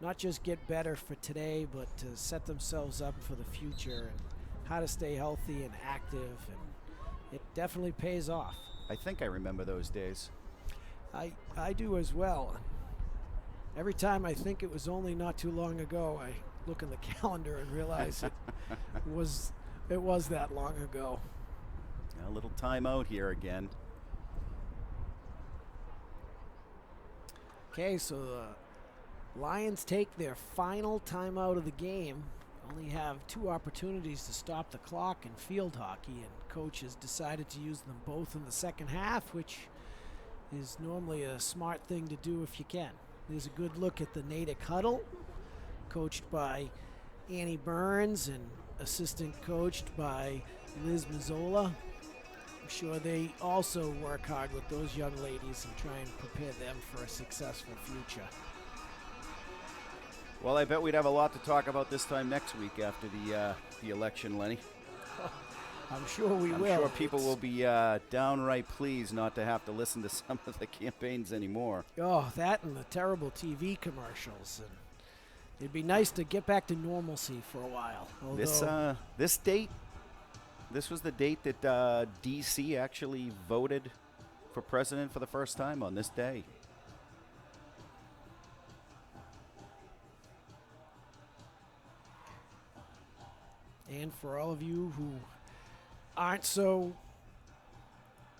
not just get better for today, but to set themselves up for the future and how to stay healthy and active, and it definitely pays off. I think I remember those days. I do as well. Every time I think it was only not too long ago, I look in the calendar and realize it was that long ago. A little timeout here again. Okay, so the Lions take their final timeout of the game. Only have 2 opportunities to stop the clock in field hockey, and Coach has decided to use them both in the second half, which is normally a smart thing to do if you can. There's a good look at the Natick huddle, coached by Annie Burns and assistant coached by Liz Mazzola. I'm sure they also work hard with those young ladies and try and prepare them for a successful future. Well, I bet we'd have a lot to talk about this time next week after the election, Lenny. I'm sure we will. I'm sure people will be downright pleased not to have to listen to some of the campaigns anymore. Oh, that and the terrible TV commercials. And it'd be nice to get back to normalcy for a while. This date, this was the date that D.C. actually voted for president for the first time on this day. And for all of you who aren't so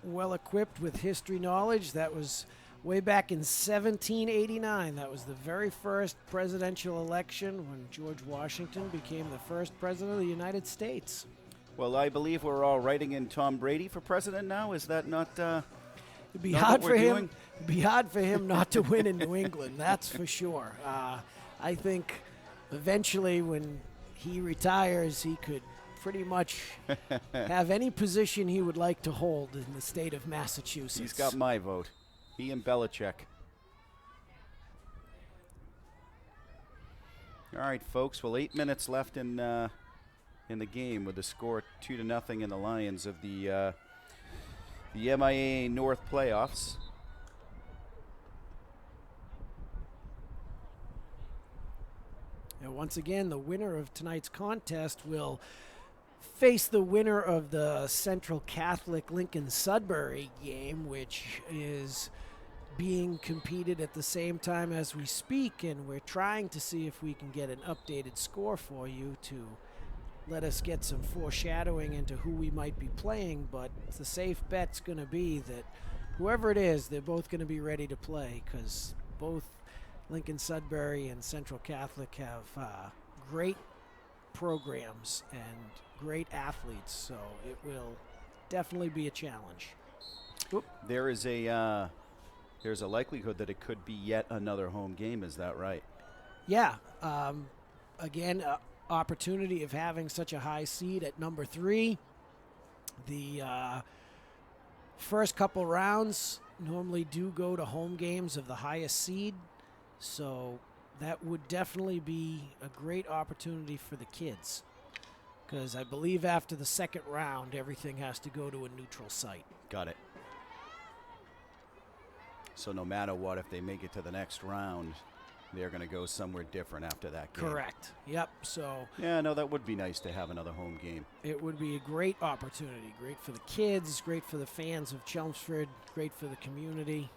well equipped with history knowledge, that was way back in 1789. That was the very first presidential election when George Washington became the first president of the United States. Well, I believe we're all writing in Tom Brady for president now. Is that not? It'd be Not hard what for we're him. doing? It'd be hard for him not to win in New England. That's for sure. I think eventually, when he retires, he could pretty much have any position he would like to hold in the state of Massachusetts. He's got my vote. He and Belichick. All right, folks. Well, 8 minutes left in the game with the score 2-0 in the Lions of the MIA North playoffs. And once again, the winner of tonight's contest will face the winner of the Central Catholic Lincoln Sudbury game, which is being competed at the same time as we speak, and we're trying to see if we can get an updated score for you to let us get some foreshadowing into who we might be playing. But the safe bet's going to be that whoever it is, they're both going to be ready to play, because both Lincoln Sudbury and Central Catholic have great programs and great athletes, so it will definitely be a challenge. Oop. There's a likelihood that it could be yet another home game. Is that right? Yeah. Again, opportunity of having such a high seed at number 3. The first couple rounds normally do go to home games of the highest seed, so that would definitely be a great opportunity for the kids, because I believe after the second round, everything has to go to a neutral site. Got it. So no matter what, if they make it to the next round, they're going to go somewhere different after that game. Correct. Yep. So Yeah, no, that would be nice to have another home game. it would be a great opportunity. Great for the kids, great for the fans of Chelmsford, great for the community.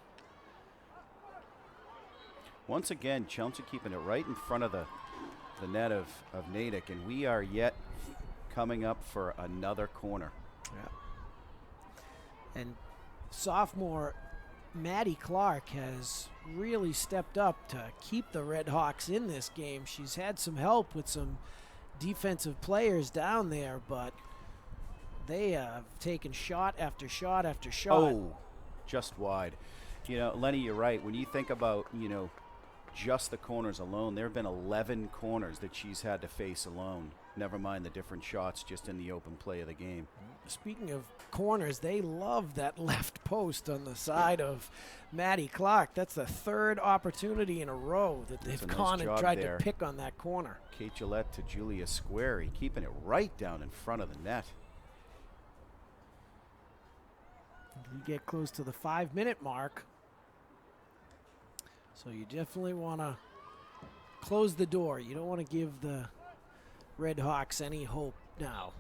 Once again, Chelmsford keeping it right in front of the net of Natick, and we are yet coming up for another corner. Yeah. And sophomore Maddie Clark has really stepped up to keep the Red Hawks in this game. She's had some help with some defensive players down there, but they have taken shot after shot after shot. Oh, just wide. You know, Lenny, you're right. When you think about, just the corners alone, there have been 11 corners that she's had to face alone. Never mind the different shots just in the open play of the game. Speaking of corners, they love that left post on the side of Maddie Clark. That's the third opportunity in a row that they've That's a nice gone and job tried there. to pick on that corner. Kate Gillette to Julia Squarey, keeping it right down in front of the net. We get close to the 5-minute mark, so you definitely want to close the door. You don't want to give the Red Hawks any hope now.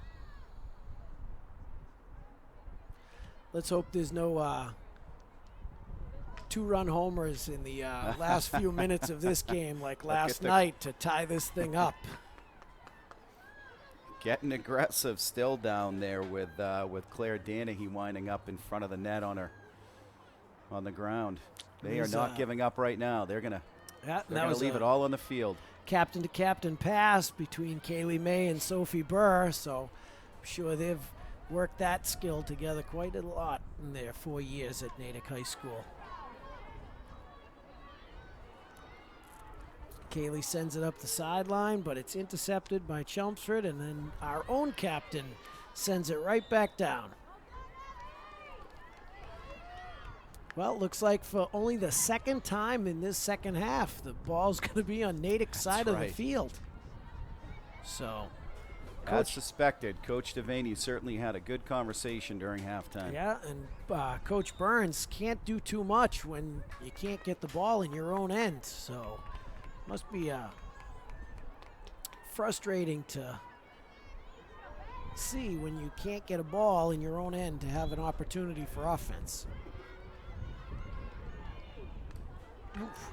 Let's hope there's no 2-run homers in the last few minutes of this game like last night to tie this thing up. Getting aggressive still down there with Claire Danahy winding up in front of the net on the ground. They are not giving up right now. They're gonna leave it all on the field. Captain-to-captain pass between Kaylee May and Sophie Burr, so I'm sure they've worked that skill together quite a lot in their 4 years at Natick High School. Kaylee sends it up the sideline, but it's intercepted by Chelmsford, and then our own captain sends it right back down. Well, looks like for only the second time in this second half, the ball's going to be on Natick's side of the field. So, as suspected, Coach Devaney certainly had a good conversation during halftime. Yeah, and Coach Burns can't do too much when you can't get the ball in your own end. So, must be frustrating to see when you can't get a ball in your own end to have an opportunity for offense. Oof.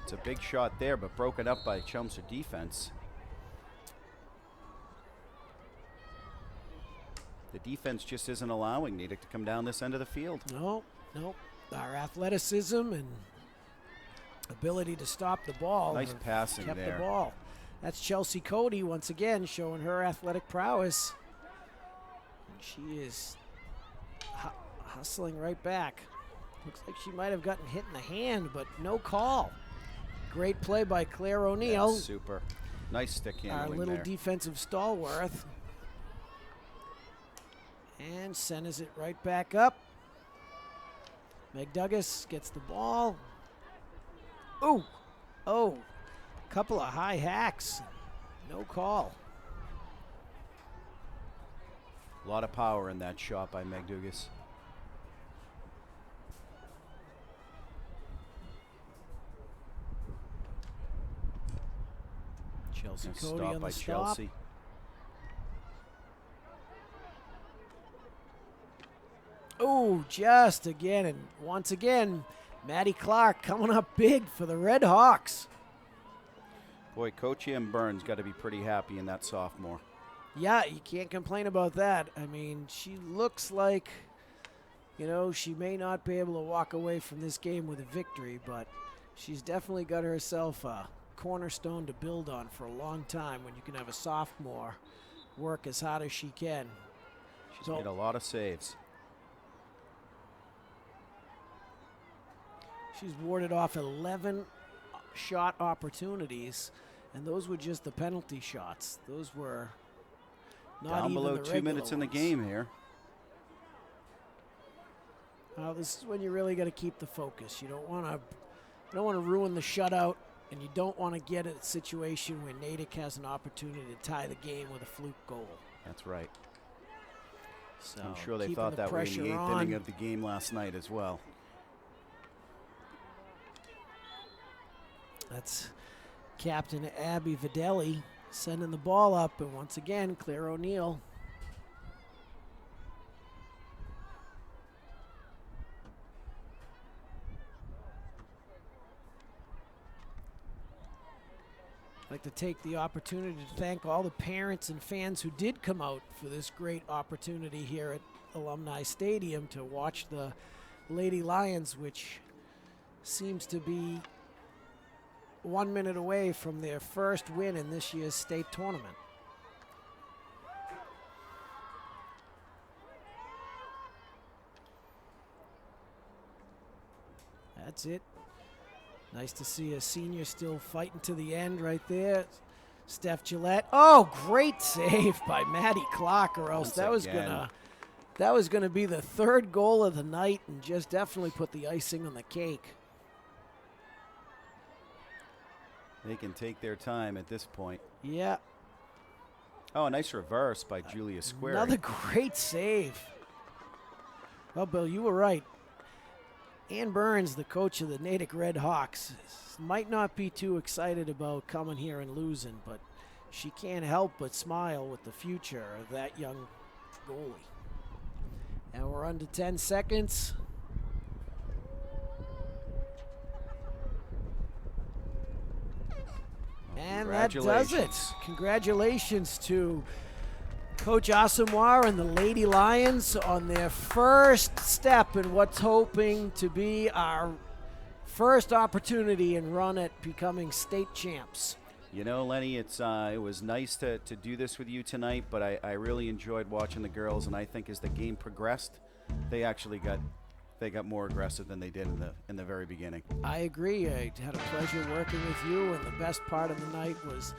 It's a big shot there, but broken up by Chelmsford defense. The defense just isn't allowing Natick to come down this end of the field. No. our athleticism and ability to stop the ball. Nice have passing kept there. the ball. That's Chelsea Cody once again showing her athletic prowess. And she is hustling right back. Looks like she might have gotten hit in the hand, but no call. Great play by Claire O'Neill. That's super. Nice stick Our handling little there. defensive stalwart. And centers it right back up. Meg Douglas gets the ball. Ooh. Oh. Couple of high hacks. No call. A lot of power in that shot by Meg Dugas. Chelsea Nice Cody stop on by the stop. Chelsea. Oh, just again, and once again, Maddie Clark coming up big for the Red Hawks. Boy, Coach Ann Burns got to be pretty happy in that sophomore. Yeah, you can't complain about that. I mean, she looks like, you know, she may not be able to walk away from this game with a victory, but she's definitely got herself a cornerstone to build on for a long time when you can have a sophomore work as hard as she can. She's made a lot of saves. She's warded off 11 shot opportunities, and those were just the penalty shots. Those were not Down even below the 2 minutes in the ones. game here. Well, this is when you really got to keep the focus. You don't want to ruin the shutout, and you don't want to get a situation where Natick has an opportunity to tie the game with a fluke goal. That's right. So I'm sure they keeping thought the that way in pressure the 8th on. inning of the game last night as well. That's Captain Abby Videlli sending the ball up, and once again, Claire O'Neill. I'd like to take the opportunity to thank all the parents and fans who did come out for this great opportunity here at Alumni Stadium to watch the Lady Lions, which seems to be 1 minute away from their first win in this year's state tournament. That's it. Nice to see a senior still fighting to the end right there. Steph Gillette. Oh, great save by Maddie Clark, or else Once that was gonna be the third goal of the night and just definitely put the icing on the cake. They can take their time at this point. Yeah, Oh, a nice reverse by Julia Square. another great save. Well, Bill, you were right. Ann Burns, the coach of the Natick Red Hawks, might not be too excited about coming here and losing, but she can't help but smile with the future of that young goalie. And we're under 10 seconds. And that does it. Congratulations to Coach Asamoah and the Lady Lions on their first step in what's hoping to be our first opportunity and run at becoming state champs. You know, Lenny, it was nice to do this with you tonight, but I really enjoyed watching the girls, and I think as the game progressed, they actually got more aggressive than they did in the very beginning. I agree. I had a pleasure working with you, and the best part of the night was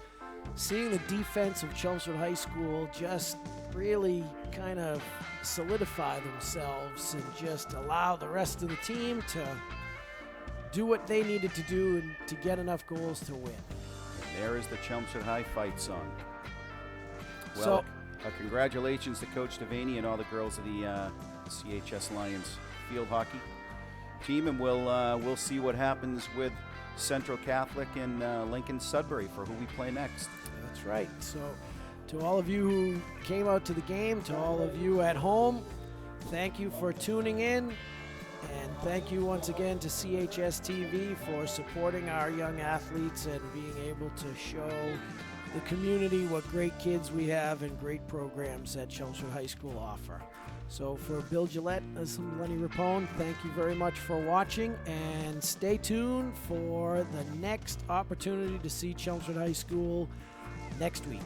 seeing the defense of Chelmsford High School just really kind of solidify themselves and just allow the rest of the team to do what they needed to do and to get enough goals to win. There is the Chelmsford High fight song. Well, So- congratulations to Coach Devaney and all the girls of the CHS Lions field hockey team, and we'll see what happens with Central Catholic and Lincoln Sudbury for who we play next. That's right. So to all of you who came out to the game, to all of you at home, thank you for tuning in. And thank you once again to CHS TV for supporting our young athletes and being able to show the community what great kids we have and great programs that Chelmsford High School offer. So for Bill Gillette, I'm Lenny Rapone. Thank you very much for watching, and stay tuned for the next opportunity to see Chelmsford High School next week.